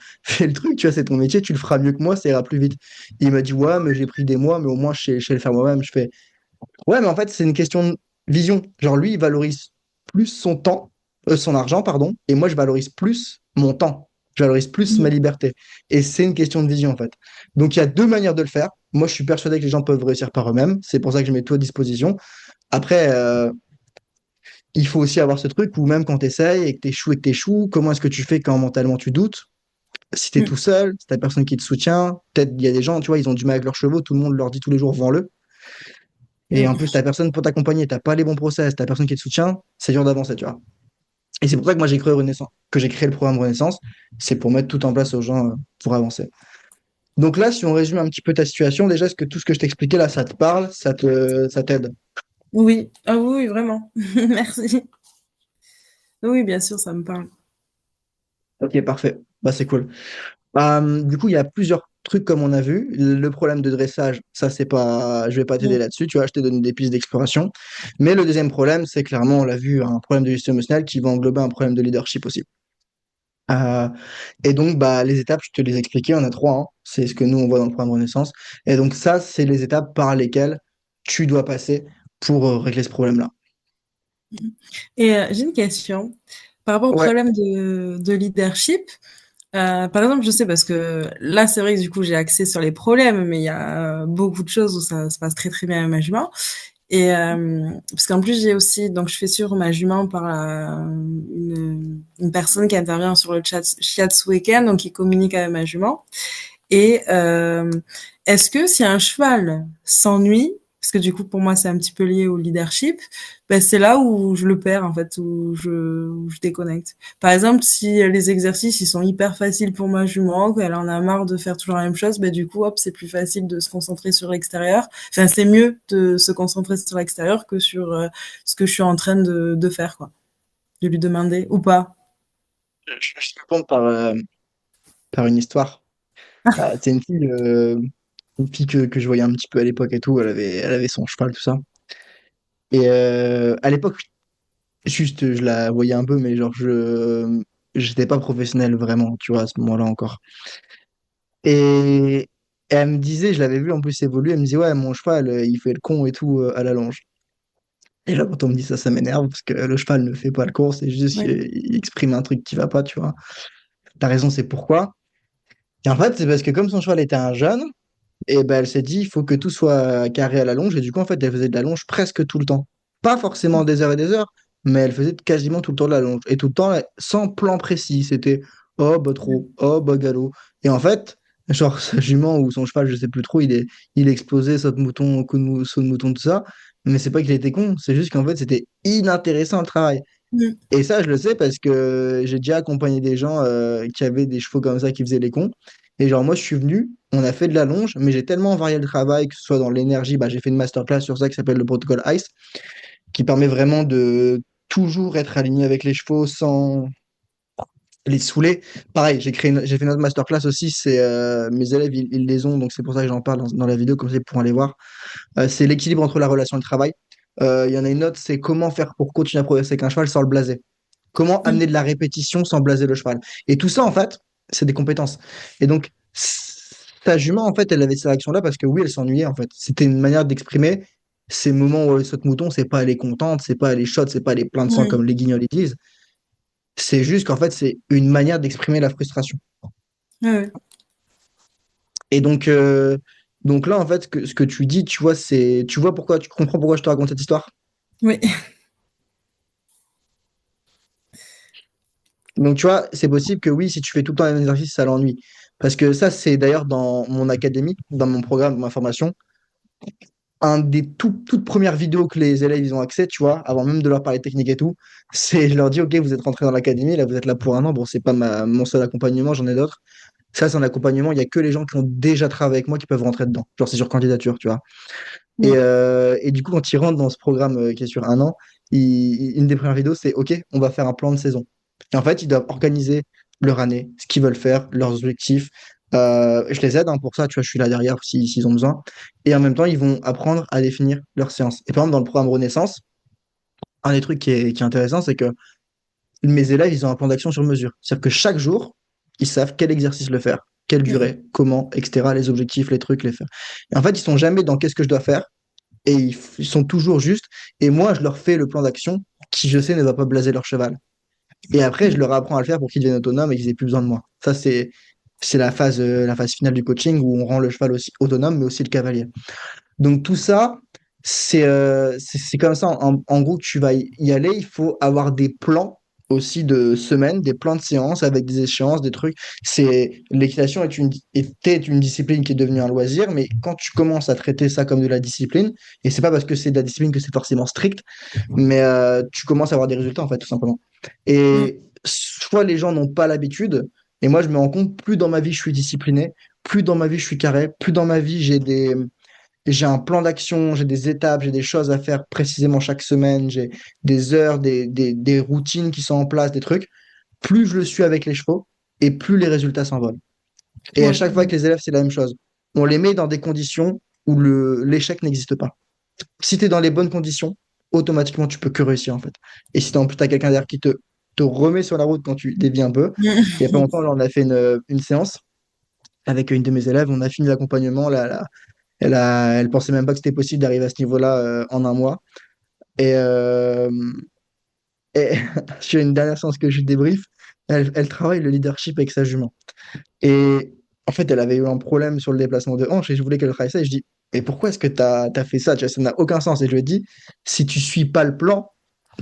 truc, tu vois, c'est ton métier, tu le feras mieux que moi, ça ira plus vite. Il m'a dit, ouais, mais j'ai pris des mois, mais au moins, je sais le faire moi-même. Je fais, ouais, mais en fait, c'est une question de vision. Genre, lui, il valorise plus son temps, son argent, pardon, et moi, je valorise plus mon temps. Je valorise plus ma liberté. Et c'est une question de vision, en fait. Donc, il y a deux manières de le faire. Moi, je suis persuadé que les gens peuvent réussir par eux-mêmes. C'est pour ça que je mets tout à disposition. Après, il faut aussi avoir ce truc où même quand tu essayes et que tu échoues, comment est-ce que tu fais quand mentalement tu doutes? Si tu es Mm. tout seul, si t'as personne qui te soutient, peut-être il y a des gens, tu vois, ils ont du mal avec leurs chevaux, tout le monde leur dit tous les jours, vends-le. Et en Mm. plus, t'as personne pour t'accompagner, t'as pas les bons process, t'as personne qui te soutient, c'est dur d'avancer, tu vois. Et c'est pour ça que moi j'ai créé Renaissance, que j'ai créé le programme Renaissance, c'est pour mettre tout en place aux gens pour avancer. Donc là, si on résume un petit peu ta situation, déjà, est-ce que tout ce que je t'expliquais là, ça te parle, ça t'aide? Oui, ah oui, oui, vraiment. Merci. Oui, bien sûr, ça me parle. Ok, parfait. Bah, c'est cool. Du coup, il y a plusieurs trucs comme on a vu. Le problème de dressage, ça, c'est pas, je vais pas t'aider Mm. là-dessus, tu vois, je t'ai donné des pistes d'exploration. Mais le deuxième problème, c'est clairement, on l'a vu, un problème de gestion émotionnelle qui va englober un problème de leadership aussi. Euh, et donc, bah, les étapes, je te les ai expliquées, on a trois, hein. C'est ce que nous, on voit dans le programme Renaissance. Et donc, ça, c'est les étapes par lesquelles tu dois passer pour régler ce problème-là. Et j'ai une question par rapport au Ouais, problème de leadership. Par exemple, je sais parce que là, c'est vrai que du coup, j'ai axé sur les problèmes, mais il y a beaucoup de choses où ça se passe très très bien avec ma jument. Et parce qu'en plus, j'ai aussi, donc je fais suivre ma jument par une personne qui intervient sur le chat Shiatsu Weekend, donc qui communique avec ma jument. Et est-ce que si un cheval s'ennuie, parce que du coup pour moi c'est un petit peu lié au leadership, ben c'est là où je le perds en fait, où je déconnecte. Par exemple, si les exercices ils sont hyper faciles pour ma jument, qu'elle en a marre de faire toujours la même chose, ben du coup hop c'est plus facile de se concentrer sur l'extérieur. Enfin c'est mieux de se concentrer sur l'extérieur que sur ce que je suis en train de faire quoi, de lui demander ou pas. je te répondre par une histoire. C'est une fille que je voyais un petit peu à l'époque et tout, elle avait son cheval, tout ça. Et à l'époque, juste, je la voyais un peu, mais genre, j'étais pas professionnel vraiment, tu vois, à ce moment-là encore. Et elle me disait, je l'avais vu en plus évoluer, elle me disait, ouais, mon cheval, il fait le con et tout à la longe. Et là, quand on me dit ça, ça m'énerve parce que le cheval ne fait pas le cours, c'est juste Ouais. qu'il exprime un truc qui va pas, tu vois. T'as raison, c'est pourquoi. Et en fait, c'est parce que comme son cheval était un jeune, et ben, elle s'est dit, il faut que tout soit carré à la longe. Et du coup, en fait, elle faisait de la longe presque tout le temps. Pas forcément des heures et des heures, mais elle faisait quasiment tout le temps de la longe. Et tout le temps, sans plan précis. C'était, oh, bah trop, oh, bah galop. Et en fait, genre, sa jument ou son cheval, je sais plus trop, il explosait, saut de mouton, saut de mouton, tout ça. Mais c'est pas qu'il était con, c'est juste qu'en fait, c'était inintéressant le travail. Mm. Et ça, je le sais parce que j'ai déjà accompagné des gens qui avaient des chevaux comme ça qui faisaient les cons. Et genre, moi, je suis venu, on a fait de la longe, mais j'ai tellement varié le travail, que ce soit dans l'énergie, bah, j'ai fait une masterclass sur ça qui s'appelle le protocole ICE, qui permet vraiment de toujours être aligné avec les chevaux sans les saouler. Pareil, j'ai fait une autre masterclass aussi, c'est mes élèves, ils les ont, donc c'est pour ça que j'en parle dans la vidéo, comme ça, ils pourront aller voir. C'est l'équilibre entre la relation et le travail. Il y en a une autre, c'est comment faire pour continuer à progresser avec un cheval sans le blaser. Comment amener de la répétition sans blaser le cheval. Et tout ça, en fait, c'est des compétences. Et donc, sa jument, en fait, elle avait cette réaction-là parce que oui, elle s'ennuyait, en fait. C'était une manière d'exprimer ces moments où elle saute mouton, c'est pas elle est contente, c'est pas elle est chaude, c'est pas elle est plein de sang Mm. comme les guignols les disent. C'est juste qu'en fait, c'est une manière d'exprimer la frustration. Ouais, ouais. Et donc là, en fait, ce que tu dis, tu vois, tu vois pourquoi, tu comprends pourquoi je te raconte cette histoire. Oui. Donc, tu vois, c'est possible que oui, si tu fais tout le temps les mêmes exercices, ça l'ennuie. Parce que ça, c'est d'ailleurs dans mon académie, dans mon programme, ma formation, un des toutes premières vidéos que les élèves ils ont accès, tu vois, avant même de leur parler technique et tout, c'est je leur dis, OK, vous êtes rentrés dans l'académie, là, vous êtes là pour un an. Bon, c'est pas mon seul accompagnement, j'en ai d'autres. Ça, c'est un accompagnement, il y a que les gens qui ont déjà travaillé avec moi qui peuvent rentrer dedans. Genre, c'est sur candidature, tu vois. Et du coup, quand ils rentrent dans ce programme qui est sur un an, une des premières vidéos, c'est OK, on va faire un plan de saison. Et en fait, ils doivent organiser leur année, ce qu'ils veulent faire, leurs objectifs. Je les aide hein, pour ça, tu vois, je suis là derrière s'ils ont besoin. Et en même temps, ils vont apprendre à définir leurs séances. Et par exemple, dans le programme Renaissance, un des trucs qui est intéressant, c'est que mes élèves, ils ont un plan d'action sur mesure. C'est-à-dire que chaque jour, ils savent quel exercice le faire, quelle durée, comment, etc., les objectifs, les trucs, les faire. Et en fait, ils sont jamais dans qu'est-ce que je dois faire et ils sont toujours justes. Et moi, je leur fais le plan d'action qui, je sais, ne va pas blaser leur cheval. Et après, je leur apprends à le faire pour qu'ils deviennent autonomes et qu'ils aient plus besoin de moi. Ça, c'est la phase finale du coaching où on rend le cheval aussi autonome, mais aussi le cavalier. Donc tout ça, c'est comme ça. En gros, tu vas y aller. Il faut avoir des plans aussi de semaines, des plans de séances avec des échéances, des trucs. L'équitation était une discipline qui est devenue un loisir, mais quand tu commences à traiter ça comme de la discipline, et c'est pas parce que c'est de la discipline que c'est forcément strict, mais tu commences à avoir des résultats en fait, tout simplement. Et soit les gens n'ont pas l'habitude, et moi je me rends compte, plus dans ma vie je suis discipliné, plus dans ma vie je suis carré, plus dans ma vie j'ai un plan d'action, j'ai des étapes, j'ai des choses à faire précisément chaque semaine, j'ai des heures, des routines qui sont en place, des trucs. Plus je le suis avec les chevaux et plus les résultats s'envolent. Et à Ouais. chaque fois que les élèves, c'est la même chose. On les met dans des conditions où l'échec n'existe pas. Si tu es dans les bonnes conditions, automatiquement, tu peux que réussir en fait. Et si en plus, tu as quelqu'un derrière qui te remet sur la route quand tu dévies un peu, il n'y a pas longtemps, là, on a fait une séance avec une de mes élèves, on a fini l'accompagnement, là, elle pensait même pas que c'était possible d'arriver à ce niveau-là en un mois. Et, et sur une dernière séance que je débrief, elle travaille le leadership avec sa jument. Et en fait, elle avait eu un problème sur le déplacement de hanche et je voulais qu'elle travaille ça. Et je dis, mais pourquoi est-ce que tu as fait ça? Tu vois, ça n'a aucun sens. Et je lui ai dit, si tu suis pas le plan,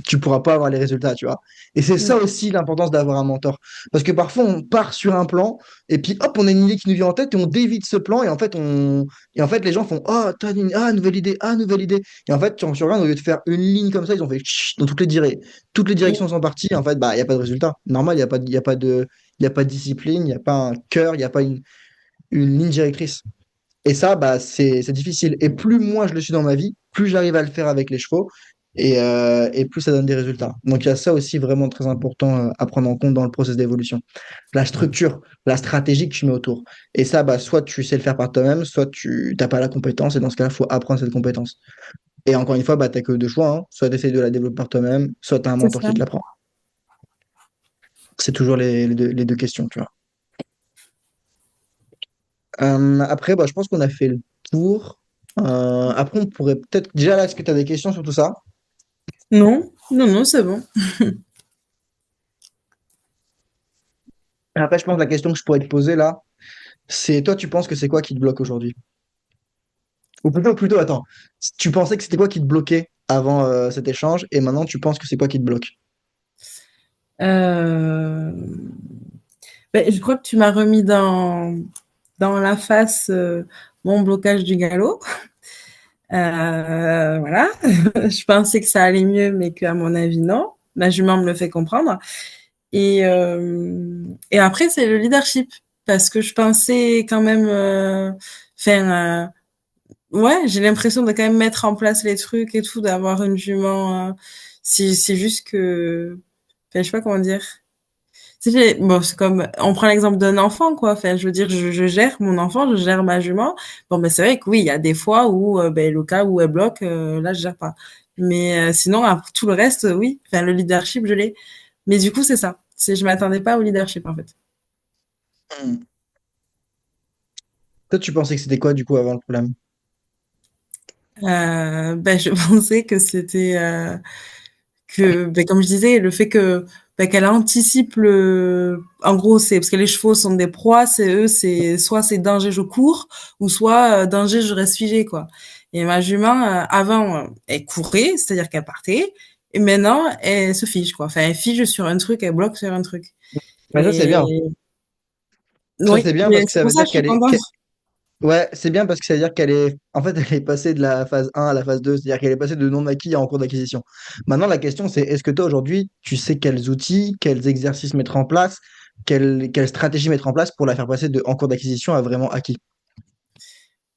tu pourras pas avoir les résultats, tu vois. Et c'est ça aussi l'importance d'avoir un mentor. Parce que parfois, on part sur un plan, et puis hop, on a une idée qui nous vient en tête, et on dévie de ce plan, et en fait, les gens font, oh, nouvelle idée, ah, nouvelle idée. Et en fait, tu regardes, au lieu de faire une ligne comme ça, ils ont fait dans toutes les directions sont parties, en fait, bah, il n'y a pas de résultat. Normal, il y a pas de discipline, il n'y a pas un cœur, il n'y a pas une ligne directrice. Et ça, bah, c'est difficile. Et plus moi je le suis dans ma vie, plus j'arrive à le faire avec les chevaux et plus ça donne des résultats. Donc il y a ça aussi vraiment très important à prendre en compte dans le processus d'évolution. La structure, la stratégie que tu mets autour. Et ça, bah, soit tu sais le faire par toi-même, soit tu n'as pas la compétence. Et dans ce cas-là, il faut apprendre cette compétence. Et encore une fois, bah, tu n'as que deux choix, hein. Soit tu essaies de la développer par toi-même, soit tu as un C'est mentor ça. qui te l'apprend. C'est toujours les deux questions, tu vois. Après, bah, je pense qu'on a fait le tour. Après, on pourrait peut-être. Déjà, là, est-ce que tu as des questions sur tout ça? Non, non, non, c'est bon. Et après, je pense que la question que je pourrais te poser là, c'est toi, tu penses que c'est quoi qui te bloque aujourd'hui? Ou plutôt, attends. Tu pensais que c'était quoi qui te bloquait avant cet échange et maintenant, tu penses que c'est quoi qui te bloque? Euh, je crois que tu m'as remis dans la face mon blocage du galop. Voilà. Je pensais que ça allait mieux, mais qu'à mon avis, non. La jument me le fait comprendre. Et après, c'est le leadership. Parce que je pensais quand même faire... ouais, j'ai l'impression de quand même mettre en place les trucs et tout, d'avoir une jument. C'est juste que... Enfin, je sais pas comment dire. Bon, c'est comme, on prend l'exemple d'un enfant, quoi. Enfin, je veux dire, je gère mon enfant, je gère ma jument. Bon, ben, c'est vrai que oui, il y a des fois où, ben, le cas où elle bloque, là, je gère pas. Mais sinon, après, tout le reste, oui. Enfin, le leadership, je l'ai. Mais du coup, c'est ça. Je m'attendais pas au leadership, en fait. Hmm. Toi, tu pensais que c'était quoi du coup avant le problème? Je pensais que c'était comme je disais, le fait que qu'elle anticipe en gros, c'est parce que les chevaux sont des proies, c'est soit c'est danger je cours ou soit danger je reste figé quoi. Et ma jument avant elle courait, c'est-à-dire qu'elle partait, et maintenant elle se fige quoi. Enfin elle fige sur un truc, elle bloque sur un truc. Mais ça, c'est bien. Et Ça, Oui, c'est bien mais parce que c'est ça pour veut ça que dire je suis contente. ouais, c'est bien parce que ça veut dire qu'elle est, en fait, elle est passée de la phase 1 à la phase 2, c'est-à-dire qu'elle est passée de non acquis à en cours d'acquisition. Maintenant, la question, c'est est-ce que toi, aujourd'hui, tu sais quels outils, quels exercices mettre en place, quelle stratégie mettre en place pour la faire passer de en cours d'acquisition à vraiment acquis?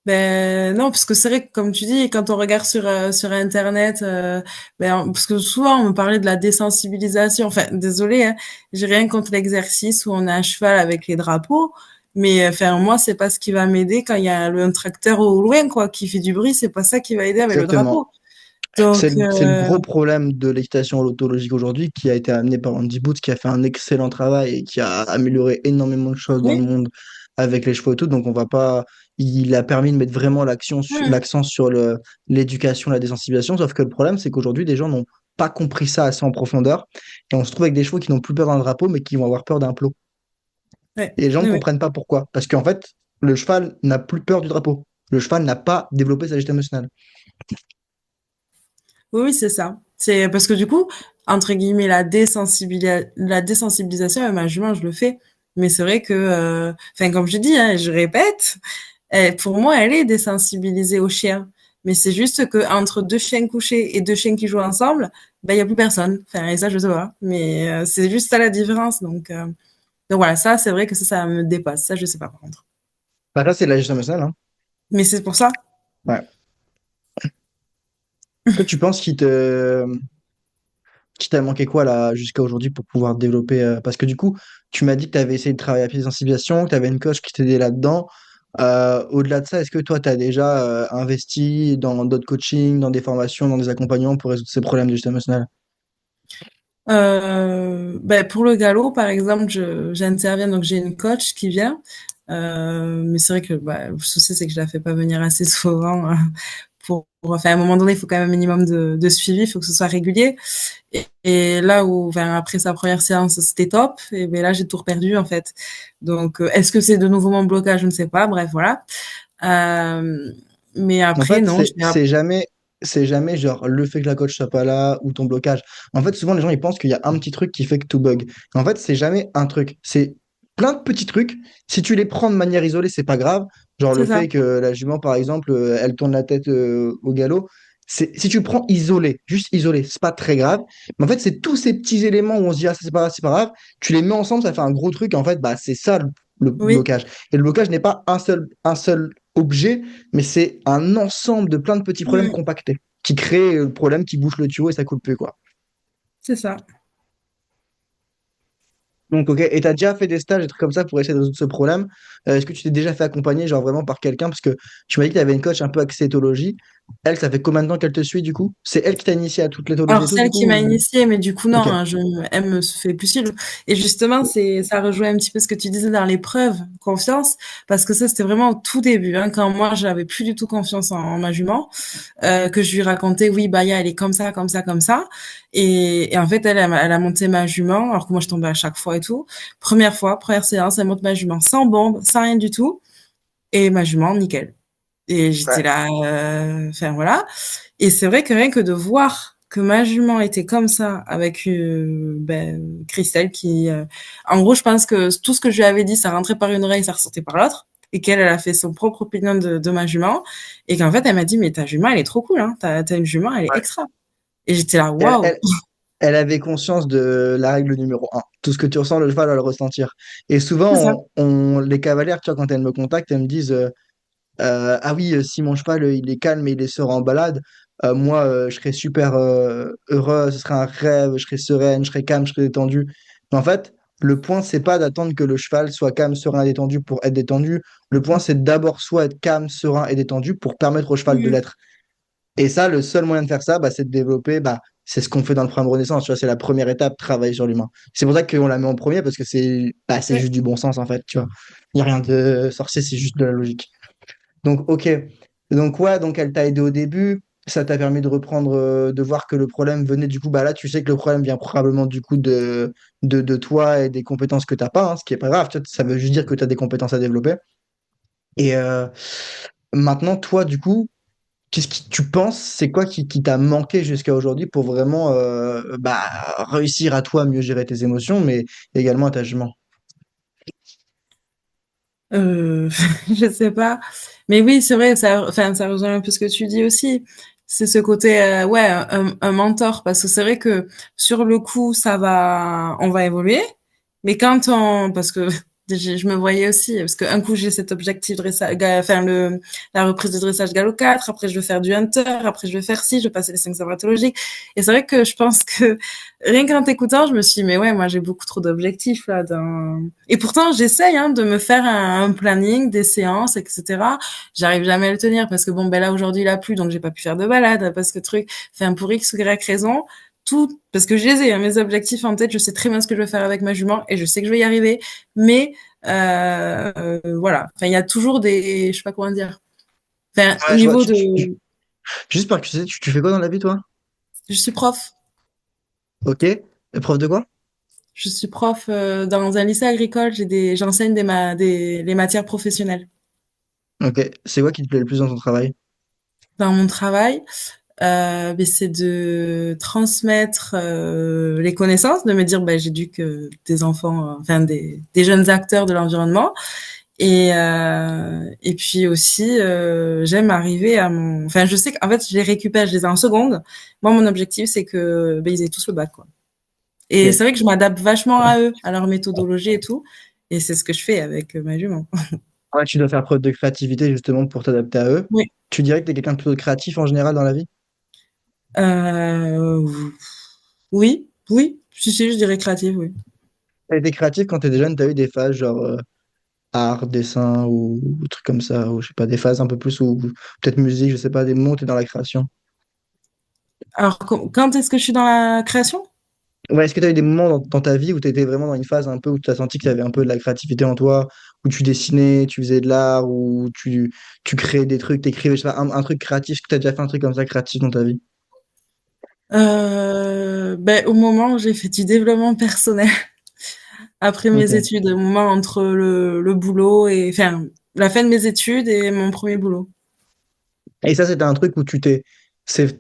Ben non, parce que c'est vrai que comme tu dis, quand on regarde sur Internet, parce que souvent on me parlait de la désensibilisation. Enfin, désolé, hein, j'ai rien contre l'exercice où on est à cheval avec les drapeaux, mais enfin moi c'est pas ce qui va m'aider quand il y a un tracteur au loin quoi qui fait du bruit, c'est pas ça qui va aider avec le Exactement. drapeau. Donc C'est le gros problème de l'équitation holontologique aujourd'hui qui a été amené par Andy Booth, qui a fait un excellent travail et qui a amélioré énormément de choses dans le oui, monde avec les chevaux et tout. Donc, on va pas. Il a permis de mettre vraiment hmm, l'accent sur l'éducation, la désensibilisation. Sauf que le problème, c'est qu'aujourd'hui, des gens n'ont pas compris ça assez en profondeur. Et on se trouve avec des chevaux qui n'ont plus peur d'un drapeau, mais qui vont avoir peur d'un plot. ouais, Et les gens ne oui, oui. comprennent pas pourquoi. Parce qu'en fait, le cheval n'a plus peur du drapeau. Le cheval n'a pas développé sa gestion émotionnelle. Oui, oui, c'est ça. C'est parce que du coup, entre guillemets, la désensibilisation à ma jument, je le fais. Mais c'est vrai que, enfin, comme je dis, hein, je répète, pour moi, elle est désensibilisée aux chiens. Mais c'est juste que entre deux chiens couchés et deux chiens qui jouent ensemble, ben, il y a plus personne. Enfin, et ça, je sais pas. Mais c'est juste ça la différence. Donc voilà, ça, c'est vrai que ça me dépasse. Ça, je sais pas, par contre. Bah, là, c'est de la gestion émotionnelle, hein. Mais c'est pour ça. Ouais. Toi, tu penses qu'il t'a manqué quoi là jusqu'à aujourd'hui pour pouvoir développer parce que du coup, tu m'as dit que tu avais essayé de travailler à pied de sensibilisation, que tu avais une coach qui t'aidait là-dedans. Au-delà de ça, est-ce que toi, tu as déjà investi dans d'autres coachings, dans des formations, dans des accompagnements pour résoudre ces problèmes de gestion émotionnelle? Ben pour le galop, par exemple, j'interviens, donc j'ai une coach qui vient. Mais c'est vrai que bah, le souci, c'est que je la fais pas venir assez souvent enfin, à un moment donné, il faut quand même un minimum de suivi, il faut que ce soit régulier. Et là où, enfin, après sa première séance, c'était top, et ben là, j'ai tout perdu en fait. Donc, est-ce que c'est de nouveau mon blocage? Je ne sais pas. Bref, voilà. Euh, mais En après, fait, non. c'est jamais genre le fait que la coach soit pas là ou ton blocage. En fait, souvent les gens ils pensent qu'il y a un petit truc qui fait que tout bug. En fait, c'est jamais un truc. C'est plein de petits trucs. Si tu les prends de manière isolée, c'est pas grave. Genre le C'est ça. fait que la jument, par exemple, elle tourne la tête au galop. Si tu le prends isolé, juste isolé, c'est pas très grave. Mais en fait, c'est tous ces petits éléments où on se dit, ah, ça c'est pas grave, c'est pas grave. Tu les mets ensemble, ça fait un gros truc. En fait, bah, c'est ça le Oui, blocage. Et le blocage n'est pas un seul objet, mais c'est un ensemble de plein de petits problèmes mm, compactés qui créent le problème qui bouche le tuyau et ça coule plus, quoi. c'est ça. Donc, ok. Et t'as déjà fait des stages, des trucs comme ça pour essayer de résoudre ce problème. Est-ce que tu t'es déjà fait accompagner, genre vraiment par quelqu'un? Parce que tu m'as dit que tu avais une coach un peu axée éthologie. Elle, ça fait combien de temps qu'elle te suit, du coup? C'est elle qui t'a initié à toute l'éthologie Alors et tout, du celle qui m'a coup? initiée, mais du coup non, Ok. hein, elle me fait plus suivre. Et justement, ça rejoint un petit peu ce que tu disais dans l'épreuve, confiance, parce que ça c'était vraiment au tout début, hein, quand moi j'avais plus du tout confiance en ma jument, que je lui racontais, oui, Baya, elle est comme ça, comme ça, comme ça, et en fait elle a monté ma jument, alors que moi je tombais à chaque fois et tout. Première fois, première séance, elle monte ma jument sans bombe, sans rien du tout, et ma jument nickel. Et j'étais Ouais. là, enfin voilà. Et c'est vrai que rien que de voir que ma jument était comme ça avec Christelle en gros, je pense que tout ce que je lui avais dit, ça rentrait par une oreille, ça ressortait par l'autre, et qu'elle, elle a fait son propre opinion de ma jument, et qu'en fait, elle m'a dit, mais ta jument, elle est trop cool, hein, t'as une jument, elle est Ouais. extra. Et j'étais là, Elle, waouh. elle, elle avait conscience de la règle numéro un. Tout ce que tu ressens, le cheval va le ressentir. Et C'est ça. souvent, les cavalières, tu vois, quand elles me contactent, elles me disent ah oui, si mon cheval il est calme et il est serein en balade, moi je serais super heureux, ce serait un rêve, je serais sereine, je serais calme, je serais détendu. Mais en fait, le point, c'est pas d'attendre que le cheval soit calme, serein et détendu pour être détendu. Le point, c'est d'abord soit être calme, serein et détendu pour permettre au cheval de Mhm. l'être. Et ça, le seul moyen de faire ça, bah, c'est de développer, bah, c'est ce qu'on fait dans le programme Renaissance, tu vois, c'est la première étape, travailler sur l'humain. C'est pour ça qu'on la met en premier, parce que c'est Ouais. juste du bon sens, en fait, tu vois. Il n'y a rien de sorcier, c'est juste de la logique. Donc, ok. Donc, ouais, donc elle t'a aidé au début. Ça t'a permis de reprendre, de voir que le problème venait du coup. Bah là, tu sais que le problème vient probablement du coup de toi et des compétences que t'as pas, hein, ce qui est pas grave. Tu vois, ça veut juste dire que tu as des compétences à développer. Et maintenant, toi, du coup, qu'est-ce que tu penses, c'est quoi qui t'a manqué jusqu'à aujourd'hui pour vraiment bah, réussir à toi à mieux gérer tes émotions, mais également à ta jument? Euh, je sais pas. Mais oui, c'est vrai, enfin, ça rejoint un peu ce que tu dis aussi. C'est ce côté, ouais, un mentor, parce que c'est vrai que sur le coup, on va évoluer. Mais parce que je me voyais aussi, parce qu'un coup, j'ai cet objectif dressage, enfin, la reprise de dressage galop 4, après, je veux faire du hunter, après, je vais faire ci, je vais passer les 5 savoirs théologiques. Et c'est vrai que je pense que, rien qu'en t'écoutant, je me suis dit, mais ouais, moi, j'ai beaucoup trop d'objectifs, là, et pourtant, j'essaye hein, de me faire un planning, des séances, etc. J'arrive jamais à le tenir parce que bon, ben là aujourd'hui il a plu, donc j'ai pas pu faire de balade parce que truc, enfin pour X ou Y raison, tout parce que je les ai hein, mes objectifs en tête, je sais très bien ce que je veux faire avec ma jument et je sais que je vais y arriver, mais voilà, enfin il y a toujours des, je sais pas comment dire, enfin au Ouais, je vois. niveau de, Juste par curiosité, tu fais quoi dans la vie, toi? je suis prof, Ok. Prof de quoi? je suis prof dans un lycée agricole, j'enseigne les matières professionnelles. Ok. C'est quoi qui te plaît le plus dans ton travail? Dans mon travail, mais c'est de transmettre les connaissances, de me dire bah, j'éduque des enfants, enfin des jeunes acteurs de l'environnement, et puis aussi j'aime arriver à mon, enfin je sais qu'en fait je les récupère, je les ai en seconde. Moi mon objectif c'est que ben, ils aient tous le bac quoi. Et Ok. c'est vrai que je m'adapte vachement à eux, à leur méthodologie et tout, et c'est ce que je fais avec ma jument. Ouais, tu dois faire preuve de créativité justement pour t'adapter à eux. Oui. Tu dirais que tu es quelqu'un de plutôt créatif en général dans la vie? Euh, oui, oui, si, je dirais créative, oui. T'as été créatif quand t'étais jeune, t'as eu des phases genre art, dessin ou trucs comme ça, ou je sais pas, des phases un peu plus, ou peut-être musique, je sais pas, des moments où t'es dans la création. Alors, quand est-ce que je suis dans la création? Ouais, est-ce que tu as eu des moments dans ta vie où tu étais vraiment dans une phase un peu où tu as senti que tu avais un peu de la créativité en toi, où tu dessinais, tu faisais de l'art, où tu créais des trucs, t'écrivais, je sais pas, un truc créatif, est-ce que tu as déjà fait un truc comme ça créatif dans ta vie? Ben, au moment où j'ai fait du développement personnel après mes Ok. études, au moment entre le boulot et, enfin, la fin de mes études et mon premier boulot. Et ça, c'était un truc où t'es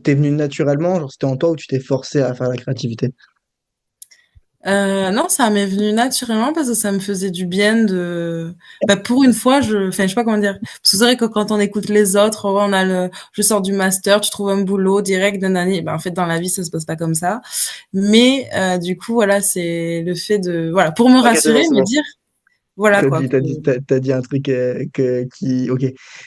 venu naturellement, genre c'était en toi où tu t'es forcé à faire la créativité. Non, ça m'est venu naturellement parce que ça me faisait du bien de, bah, pour une fois, enfin, je sais pas comment dire. Parce que c'est vrai que quand on écoute les autres, oh, je sors du master, tu trouves un boulot direct d'un année. Ben, en fait, dans la vie, ça se passe pas comme ça. Mais, du coup, voilà, c'est le fait de, voilà, pour me Ok, c'est bon, rassurer, c'est me bon. dire, voilà, quoi. T'as dit un truc qui. Ok.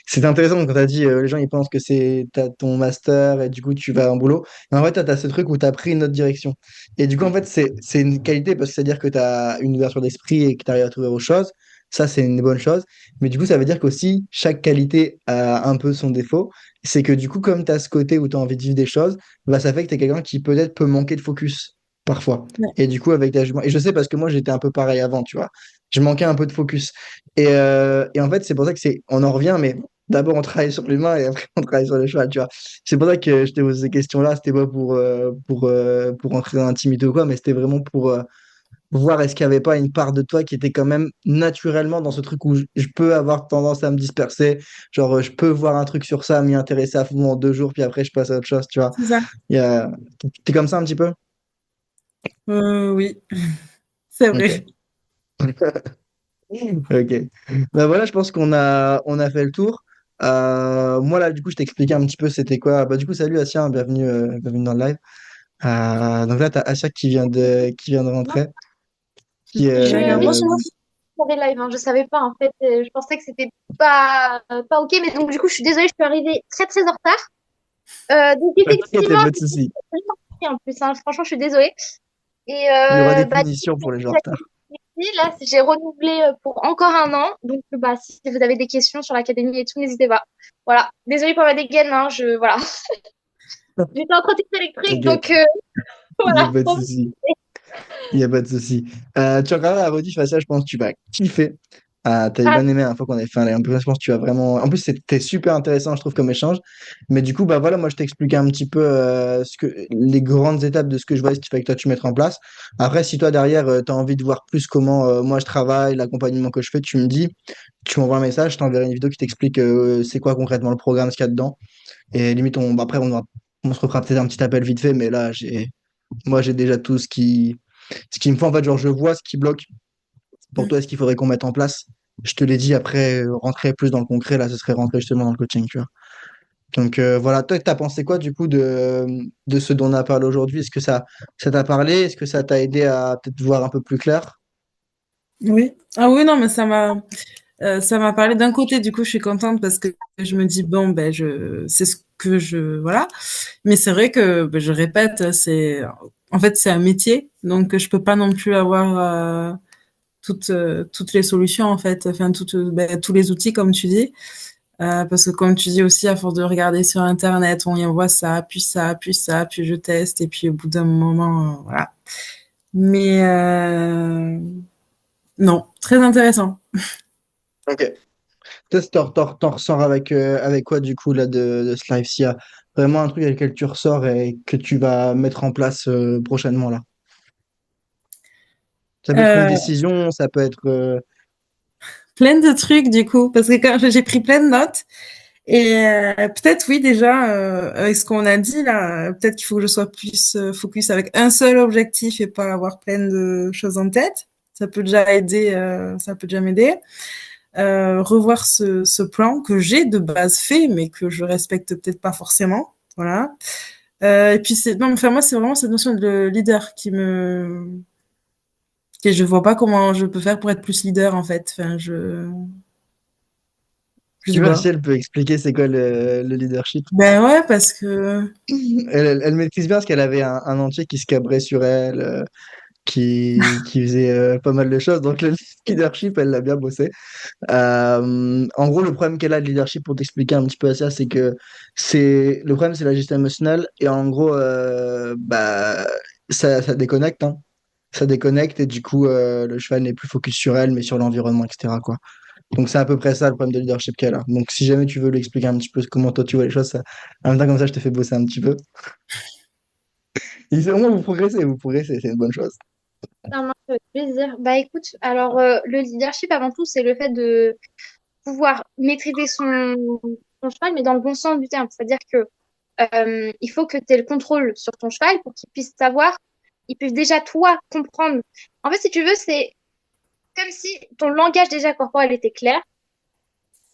C'est intéressant quand t'as dit les gens ils pensent que t'as ton master et du coup tu vas en boulot. Mais en fait, t'as ce truc où t'as pris une autre direction. Et du coup, en fait, c'est une qualité parce que c'est-à-dire que t'as une ouverture d'esprit et que t'arrives à trouver autre chose. Ça, c'est une bonne chose. Mais du coup, ça veut dire qu'aussi, chaque qualité a un peu son défaut. C'est que du coup, comme t'as ce côté où t'as envie de vivre des choses, bah, ça fait que t'es quelqu'un qui peut-être peut manquer de focus parfois. Ouais, Et du coup, avec ta jument. Et je sais parce que moi, j'étais un peu pareil avant, tu vois. Je manquais un peu de focus. Et en fait, c'est pour ça que on en revient, mais d'abord on travaille sur l'humain et après on travaille sur le cheval, tu vois. C'est pour ça que je t'ai posé ces questions-là. C'était pas pour entrer dans l'intimité ou quoi, mais c'était vraiment pour voir est-ce qu'il n'y avait pas une part de toi qui était quand même naturellement dans ce truc où je peux avoir tendance à me disperser. Genre, je peux voir un truc sur ça, m'y intéresser à fond en 2 jours, puis après je passe à autre chose, tu vois. c'est ça. Il y a... T'es comme ça un petit peu? Oui, c'est Ok. vrai. Ok. Ben voilà, je pense qu'on a fait le tour. Moi, là, du coup, je t'ai expliqué un petit peu c'était quoi. Bah, du coup, salut Asia, bienvenue dans le live. Donc là, tu as Asia qui vient de rentrer. Qui, Je D'accord, m'excuse bonjour. pour les lives, hein, je savais pas en fait, je pensais que c'était pas ok, mais donc du coup je suis désolée, je suis arrivée très très en retard. Donc T'inquiète, y a effectivement, pas de souci. en plus, hein, franchement je suis désolée. Et Il y aura des bah, punitions pour les gens en retard. là j'ai renouvelé pour encore un an, donc bah si vous avez des questions sur l'académie et tout, n'hésitez pas. Voilà, désolée pour ma dégaine, hein, voilà, j'étais en trottinette électrique, T'inquiète, donc il n'y a voilà. pas de souci. Il n'y a pas de souci. Tu regarderas la rediff, ça, je pense que tu vas kiffer. T'avais Ah, bien aimé la fois qu'on avait fait un peu. Je pense que tu vas vraiment. En plus, c'était super intéressant, je trouve, comme échange. Mais du coup, bah voilà, moi, je t'expliquais un petit peu les grandes étapes de ce que je vois, ce qu'il fallait que toi, tu mettes en place. Après, si toi, derrière, tu as envie de voir plus comment moi, je travaille, l'accompagnement que je fais, tu me dis, tu m'envoies un message, je t'enverrai une vidéo qui t'explique c'est quoi concrètement le programme, ce qu'il y a dedans. Et limite, après, on se refera peut-être un petit appel vite fait, mais là, moi, j'ai déjà tout ce qui me faut. En fait, genre, je vois ce qui bloque pour Mm. toi, ce qu'il faudrait qu'on mette en place. Je te l'ai dit, après, rentrer plus dans le concret, là, ce serait rentrer justement dans le coaching, tu vois. Donc voilà, toi, t'as pensé quoi du coup de ce dont on a parlé aujourd'hui? Est-ce que ça t'a parlé? Est-ce que ça t'a aidé à peut-être voir un peu plus clair? Oui. Ah oui, non, mais ça m'a parlé d'un côté. Du coup, je suis contente parce que je me dis bon, ben c'est ce que voilà. Mais c'est vrai que ben, je répète, en fait c'est un métier, donc je peux pas non plus avoir toutes les solutions en fait, enfin ben, tous les outils comme tu dis. Parce que comme tu dis aussi, à force de regarder sur Internet, on y envoie ça, puis ça, puis ça, puis je teste, et puis au bout d'un moment, voilà. Mais non, très intéressant. Ok. Toi, t'en ressors avec quoi du coup là de ce live? S'il y a vraiment un truc avec lequel tu ressors et que tu vas mettre en place prochainement là. Ça peut être une Euh, décision, ça peut être. Plein de trucs du coup, parce que quand j'ai pris plein de notes, et peut-être oui déjà, avec ce qu'on a dit là, peut-être qu'il faut que je sois plus focus avec un seul objectif et pas avoir plein de choses en tête. Ça peut déjà aider, ça peut déjà m'aider. Revoir ce plan que j'ai de base fait, mais que je respecte peut-être pas forcément. Voilà. Et puis non, enfin moi c'est vraiment cette notion de leader que je vois pas comment je peux faire pour être plus leader en fait. Enfin je Tu sais vois, si pas. elle peut expliquer c'est quoi le leadership. Ben ouais parce que Elle maîtrise bien parce qu'elle avait un entier qui se cabrait sur elle, qui faisait pas mal de choses. Donc le leadership, elle l'a bien bossé. En gros, le problème qu'elle a de leadership, pour t'expliquer un petit peu ça, c'est que le problème, c'est la gestion émotionnelle. Et en gros, bah, ça déconnecte, hein. Ça déconnecte et du coup, le cheval n'est plus focus sur elle, mais sur l'environnement, etc., quoi. Donc c'est à peu près ça le problème de leadership qu'elle a. Donc si jamais tu veux lui expliquer un petit peu comment toi tu vois les choses, en même temps comme ça, je te fais bosser un petit peu. Au moins, vous progressez, c'est une bonne chose. Ça marche avec plaisir. Bah écoute, alors le leadership avant tout, c'est le fait de pouvoir maîtriser son cheval, mais dans le bon sens du terme. C'est-à-dire que il faut que tu aies le contrôle sur ton cheval pour qu'il puisse savoir, il puisse déjà toi comprendre. En fait, si tu veux, c'est comme si ton langage déjà corporel était clair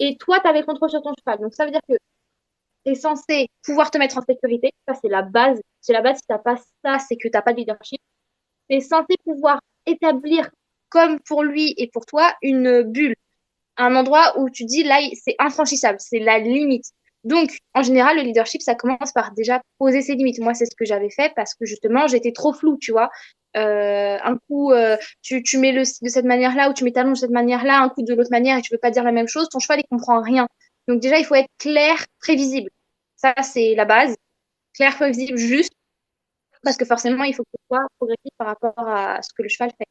et toi, tu avais le contrôle sur ton cheval. Donc ça veut dire que tu es censé pouvoir te mettre en sécurité. Ça, c'est la base. C'est la base. Si tu n'as pas ça, c'est que tu n'as pas de leadership. Tu es censé pouvoir établir, comme pour lui et pour toi, une bulle, un endroit où tu dis là, c'est infranchissable, c'est la limite. Donc, en général, le leadership, ça commence par déjà poser ses limites. Moi, c'est ce que j'avais fait parce que justement, j'étais trop floue, tu vois. Un coup, tu mets de cette manière-là ou tu mets ta longe de cette manière-là, un coup de l'autre manière et tu veux pas dire la même chose, ton cheval, il comprend rien. Donc, déjà, il faut être clair, prévisible. Ça, c'est la base. Clair, prévisible, juste, parce que forcément, il faut que ce soit progressif par rapport à ce que le cheval fait.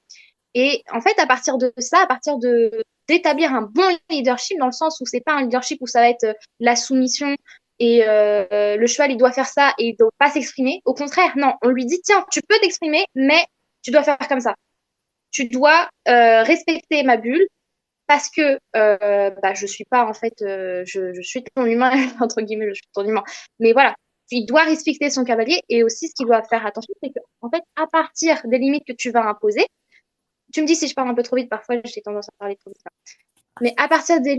Et en fait, à partir de ça, à partir de d'établir un bon leadership, dans le sens où c'est pas un leadership où ça va être la soumission et le cheval il doit faire ça et il doit pas s'exprimer. Au contraire, non, on lui dit tiens, tu peux t'exprimer, mais tu dois faire comme ça. Tu dois respecter ma bulle parce que bah, je suis pas en fait, je suis ton humain entre guillemets, je suis ton humain. Mais voilà, il doit respecter son cavalier et aussi ce qu'il doit faire attention, c'est que en fait, à partir des limites que tu vas imposer tu me dis si je parle un peu trop vite, parfois j'ai tendance à parler trop vite. Mais à partir des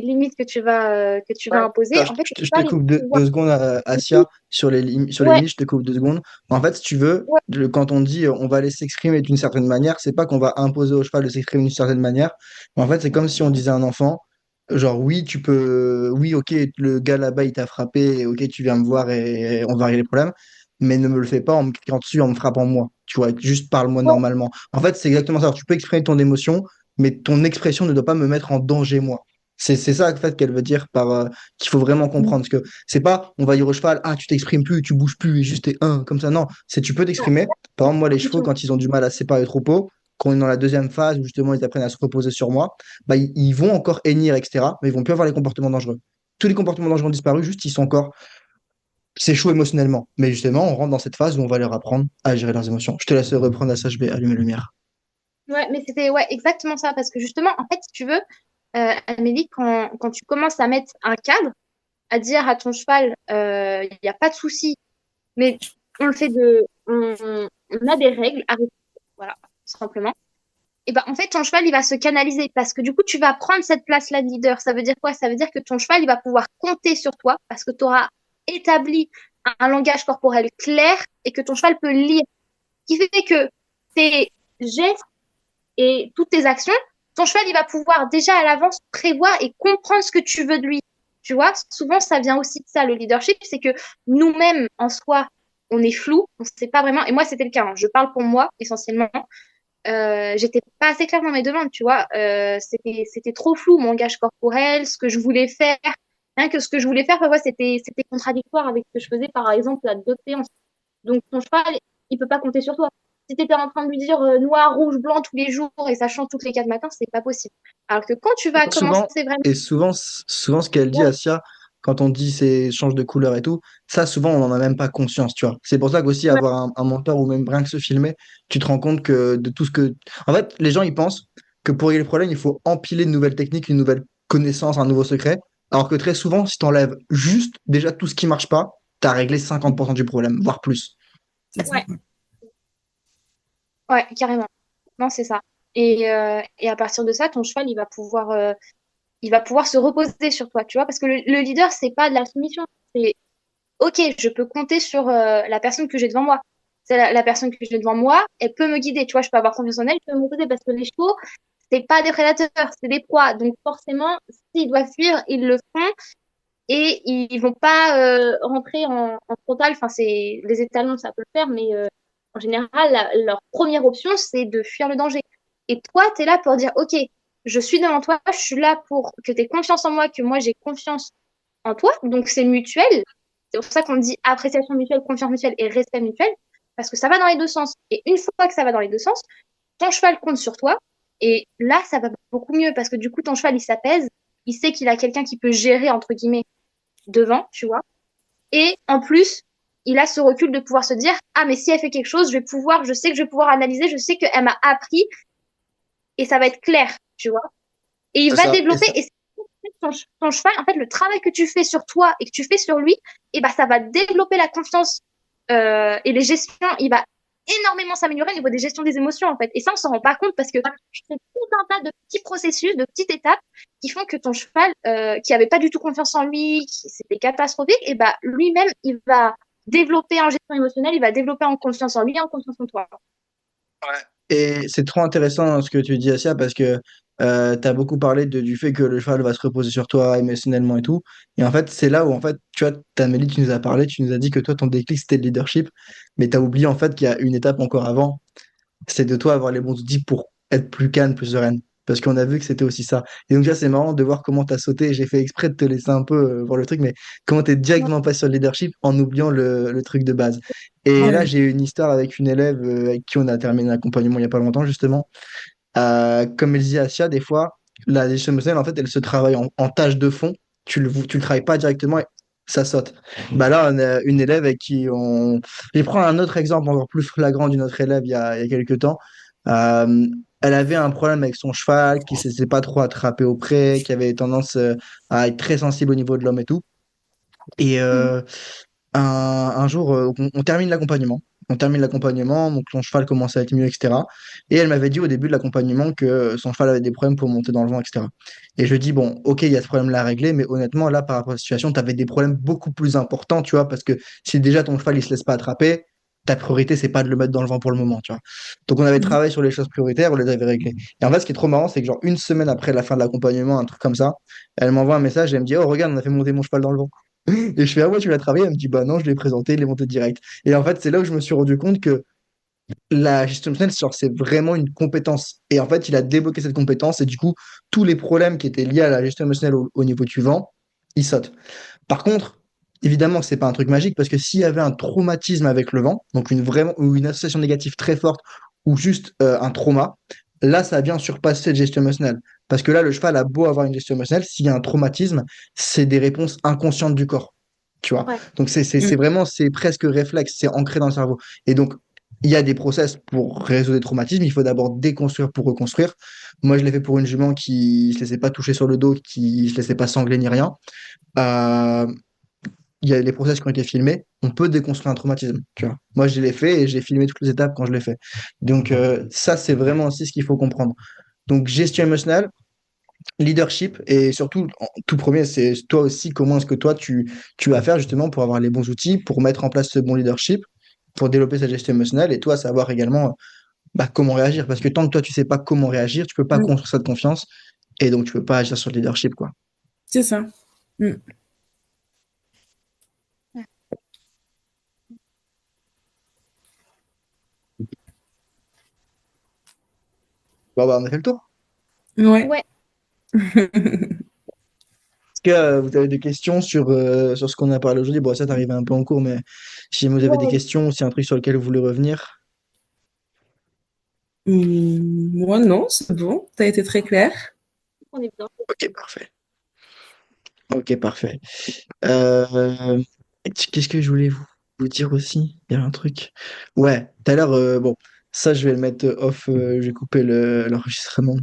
limites que tu vas imposer, Attends, en fait, je te il coupe va pouvoir. deux secondes, Asia, sur les Ouais, limites, je te coupe 2 secondes. En fait, si tu veux, ouais, quand on dit on va laisser s'exprimer d'une certaine manière, c'est pas qu'on va imposer au cheval de s'exprimer d'une certaine manière. Mais en fait, c'est comme si on disait à un enfant, genre, oui, tu peux, oui, ok, le gars là-bas, il t'a frappé, ok, tu viens me voir et on va régler les problèmes, mais ne me le fais pas en me criant dessus, en me frappant moi. Tu vois, juste parle-moi ouais, normalement. En fait, c'est exactement ça. Tu peux exprimer ton émotion, mais ton expression ne doit pas me mettre en danger moi. C'est ça en fait qu'elle veut dire par qu'il faut vraiment comprendre. Parce que c'est pas on va dire au cheval, ah tu t'exprimes plus, tu bouges plus, et juste t'es un comme ça. Non, c'est tu peux t'exprimer. Par exemple, moi, les chevaux, quand ils ont du mal à se séparer le troupeau, quand on est dans la deuxième phase où justement ils apprennent à se reposer sur moi, bah, ils vont encore hennir, etc. Mais ils vont plus avoir les comportements dangereux. Tous les comportements dangereux ont disparu, juste ils sont encore. C'est chaud émotionnellement. Mais justement, on rentre dans cette phase où on va leur apprendre à gérer leurs émotions. Je te laisse reprendre à ça, je vais allumer la lumière. ouais, mais c'était ouais, exactement ça. Parce que justement, en fait, si tu veux, Amélie, quand tu commences à mettre un cadre, à dire à ton cheval, il n'y a pas de souci, mais on le fait on a des règles à respecter, voilà, tout simplement. et ben, en fait, ton cheval, il va se canaliser parce que du coup, tu vas prendre cette place-là de leader. Ça veut dire quoi? Ça veut dire que ton cheval, il va pouvoir compter sur toi parce que tu auras établi un langage corporel clair et que ton cheval peut lire. Ce qui fait que tes gestes et toutes tes actions, ton cheval, il va pouvoir déjà à l'avance prévoir et comprendre ce que tu veux de lui. Tu vois, souvent, ça vient aussi de ça, le leadership, c'est que nous-mêmes, en soi, on est flou, on ne sait pas vraiment. Et moi, c'était le cas, hein. Je parle pour moi, essentiellement. J'étais pas assez claire dans mes demandes, tu vois. C'était trop flou, mon langage corporel, ce que je voulais faire. Rien que ce que je voulais faire, parfois, c'était contradictoire avec ce que je faisais, par exemple, à d'autres séances. Donc, ton cheval, il peut pas compter sur toi. Si tu étais en train de lui dire noir, rouge, blanc tous les jours et ça change toutes les 4 matins, c'est pas possible. Alors que quand tu vas commencer Souvent, vraiment. et souvent, souvent ce qu'elle dit, Asia, quand on dit c'est change de couleur et tout, ça, souvent, on n'en a même pas conscience, tu vois. C'est pour ça qu'aussi Ouais, avoir un mentor ou même rien que se filmer, tu te rends compte que de tout ce que. En fait, les gens, ils pensent que pour régler le problème, il faut empiler une nouvelle technique, une nouvelle connaissance, un nouveau secret. Alors que très souvent, si tu enlèves juste déjà tout ce qui marche pas, tu as réglé 50% du problème, voire plus. C'est ça. ouais, ouais, carrément. Non, c'est ça. Et à partir de ça, ton cheval, il va pouvoir se reposer sur toi, tu vois, parce que le leader, c'est pas de la soumission. C'est, ok, je peux compter sur la personne que j'ai devant moi. C'est la personne que j'ai devant moi, elle peut me guider, tu vois, je peux avoir confiance en elle, elle peut me guider parce que les chevaux, c'est pas des prédateurs, c'est des proies. Donc forcément, s'ils doivent fuir, ils le font et ils vont pas rentrer en frontal. Enfin, c'est les étalons, ça peut le faire, mais en général, leur première option, c'est de fuir le danger. Et toi, tu es là pour dire, OK, je suis devant toi, je suis là pour que tu aies confiance en moi, que moi j'ai confiance en toi. Donc c'est mutuel. C'est pour ça qu'on dit appréciation mutuelle, confiance mutuelle et respect mutuel, parce que ça va dans les deux sens. Et une fois que ça va dans les deux sens, ton cheval compte sur toi. Et là, ça va beaucoup mieux parce que du coup, ton cheval, il s'apaise. Il sait qu'il a quelqu'un qui peut gérer, entre guillemets, devant, tu vois. Et en plus, il a ce recul de pouvoir se dire, ah, mais si elle fait quelque chose, je sais que je vais pouvoir analyser, je sais qu'elle m'a appris et ça va être clair, tu vois. Et il C'est va ça. Et développer, ça, et ton cheval, en fait, le travail que tu fais sur toi et que tu fais sur lui, et ben, ça va développer la confiance et les gestions, il va énormément s'améliorer au niveau des gestions des émotions, en fait. Et ça, on s'en rend pas compte parce que c'est tout un tas de petits processus, de petites étapes qui font que ton cheval, qui avait pas du tout confiance en lui, qui c'était catastrophique, et ben, lui-même, il va développer en gestion émotionnelle, il va développer en confiance en lui et en confiance en toi. Et c'est trop intéressant ce que tu dis, Asia, parce que tu as beaucoup parlé du fait que le cheval va se reposer sur toi émotionnellement et tout. Et en fait, c'est là où, en fait, tu vois, Tamélie, tu nous as parlé, tu nous as dit que toi, ton déclic, c'était le leadership, mais tu as oublié, en fait, qu'il y a une étape encore avant, c'est de toi avoir les bons outils pour être plus calme, plus sereine. Parce qu'on a vu que c'était aussi ça. Et donc, là, c'est marrant de voir comment tu as sauté. J'ai fait exprès de te laisser un peu voir le truc, mais comment tu es directement passé sur le leadership en oubliant le truc de base. Et là, Ouais. j'ai eu une histoire avec une élève avec qui on a terminé l'accompagnement il n'y a pas longtemps, justement. Comme elle disait Asia, des fois, la gestion émotionnelle, en fait, elle se travaille en tâche de fond. Tu le travailles pas directement et ça saute. Bah là, on a une élève avec qui on. Je prends un autre exemple encore plus flagrant d'une autre élève il y a quelques temps. Euh, Elle avait un problème avec son cheval qui ne s'était pas trop attrapé au pré, qui avait tendance à être très sensible au niveau de l'homme et tout. Et Mhm. un jour, on termine l'accompagnement. On termine l'accompagnement, donc son cheval commence à être mieux, etc. Et elle m'avait dit au début de l'accompagnement que son cheval avait des problèmes pour monter dans le vent, etc. Et je lui dis, bon, ok, il y a ce problème-là à régler, mais honnêtement, là, par rapport à la situation, tu avais des problèmes beaucoup plus importants, tu vois, parce que si déjà ton cheval, il se laisse pas attraper, ta priorité, c'est pas de le mettre dans le vent pour le moment, tu vois. Donc on avait Mhm. travaillé sur les choses prioritaires, on les avait réglées. Et en fait, ce qui est trop marrant, c'est que genre une semaine après la fin de l'accompagnement, un truc comme ça, elle m'envoie un message et elle me dit, oh, regarde, on a fait monter mon cheval dans le vent. Et je fais, ah ouais, tu l'as travaillé? Elle me dit, bah non, je l'ai présenté, il est monté direct. Et en fait, c'est là où je me suis rendu compte que la gestion émotionnelle, genre, c'est vraiment une compétence. Et en fait, il a débloqué cette compétence et du coup, tous les problèmes qui étaient liés à la gestion émotionnelle au niveau du vent, ils sautent. Par contre, évidemment que c'est pas un truc magique parce que s'il y avait un traumatisme avec le vent, donc ou une association négative très forte ou juste un trauma, là, ça vient surpasser cette gestion émotionnelle. Parce que là, le cheval a beau avoir une gestion émotionnelle, s'il y a un traumatisme, c'est des réponses inconscientes du corps. Tu vois? Ouais. Donc, c'est Mm. vraiment, c'est presque réflexe, c'est ancré dans le cerveau. Et donc, il y a des process pour résoudre des traumatismes. Il faut d'abord déconstruire pour reconstruire. Moi, je l'ai fait pour une jument qui ne se laissait pas toucher sur le dos, qui ne se laissait pas sangler ni rien. Euh, il y a les process qui ont été filmés, on peut déconstruire un traumatisme, tu vois. Moi, je l'ai fait et j'ai filmé toutes les étapes quand je l'ai fait. Donc, ça, c'est vraiment aussi ce qu'il faut comprendre. Donc, gestion émotionnelle, leadership et surtout, tout premier, c'est toi aussi, comment est-ce que toi, tu vas faire justement pour avoir les bons outils, pour mettre en place ce bon leadership, pour développer sa gestion émotionnelle et toi, savoir également bah, comment réagir. Parce que tant que toi, tu sais pas comment réagir, tu peux pas Mm. construire cette confiance et donc tu peux pas agir sur le leadership, quoi. C'est ça. Mm. Bon, bah, on a fait le tour. Ouais. Ouais, Est-ce que vous avez des questions sur ce qu'on a parlé aujourd'hui? Bon, ça, t'arrives un peu en cours, mais si vous avez des ouais, questions ou si y a un truc sur lequel vous voulez revenir. Moi, non, c'est bon. T'as été très clair. on est bien. Ok, parfait. Ok, parfait. Euh, Qu'est-ce que je voulais vous dire aussi? Il y a un truc. Ouais, tout à l'heure, bon, ça, je vais le mettre off, je vais couper l'enregistrement.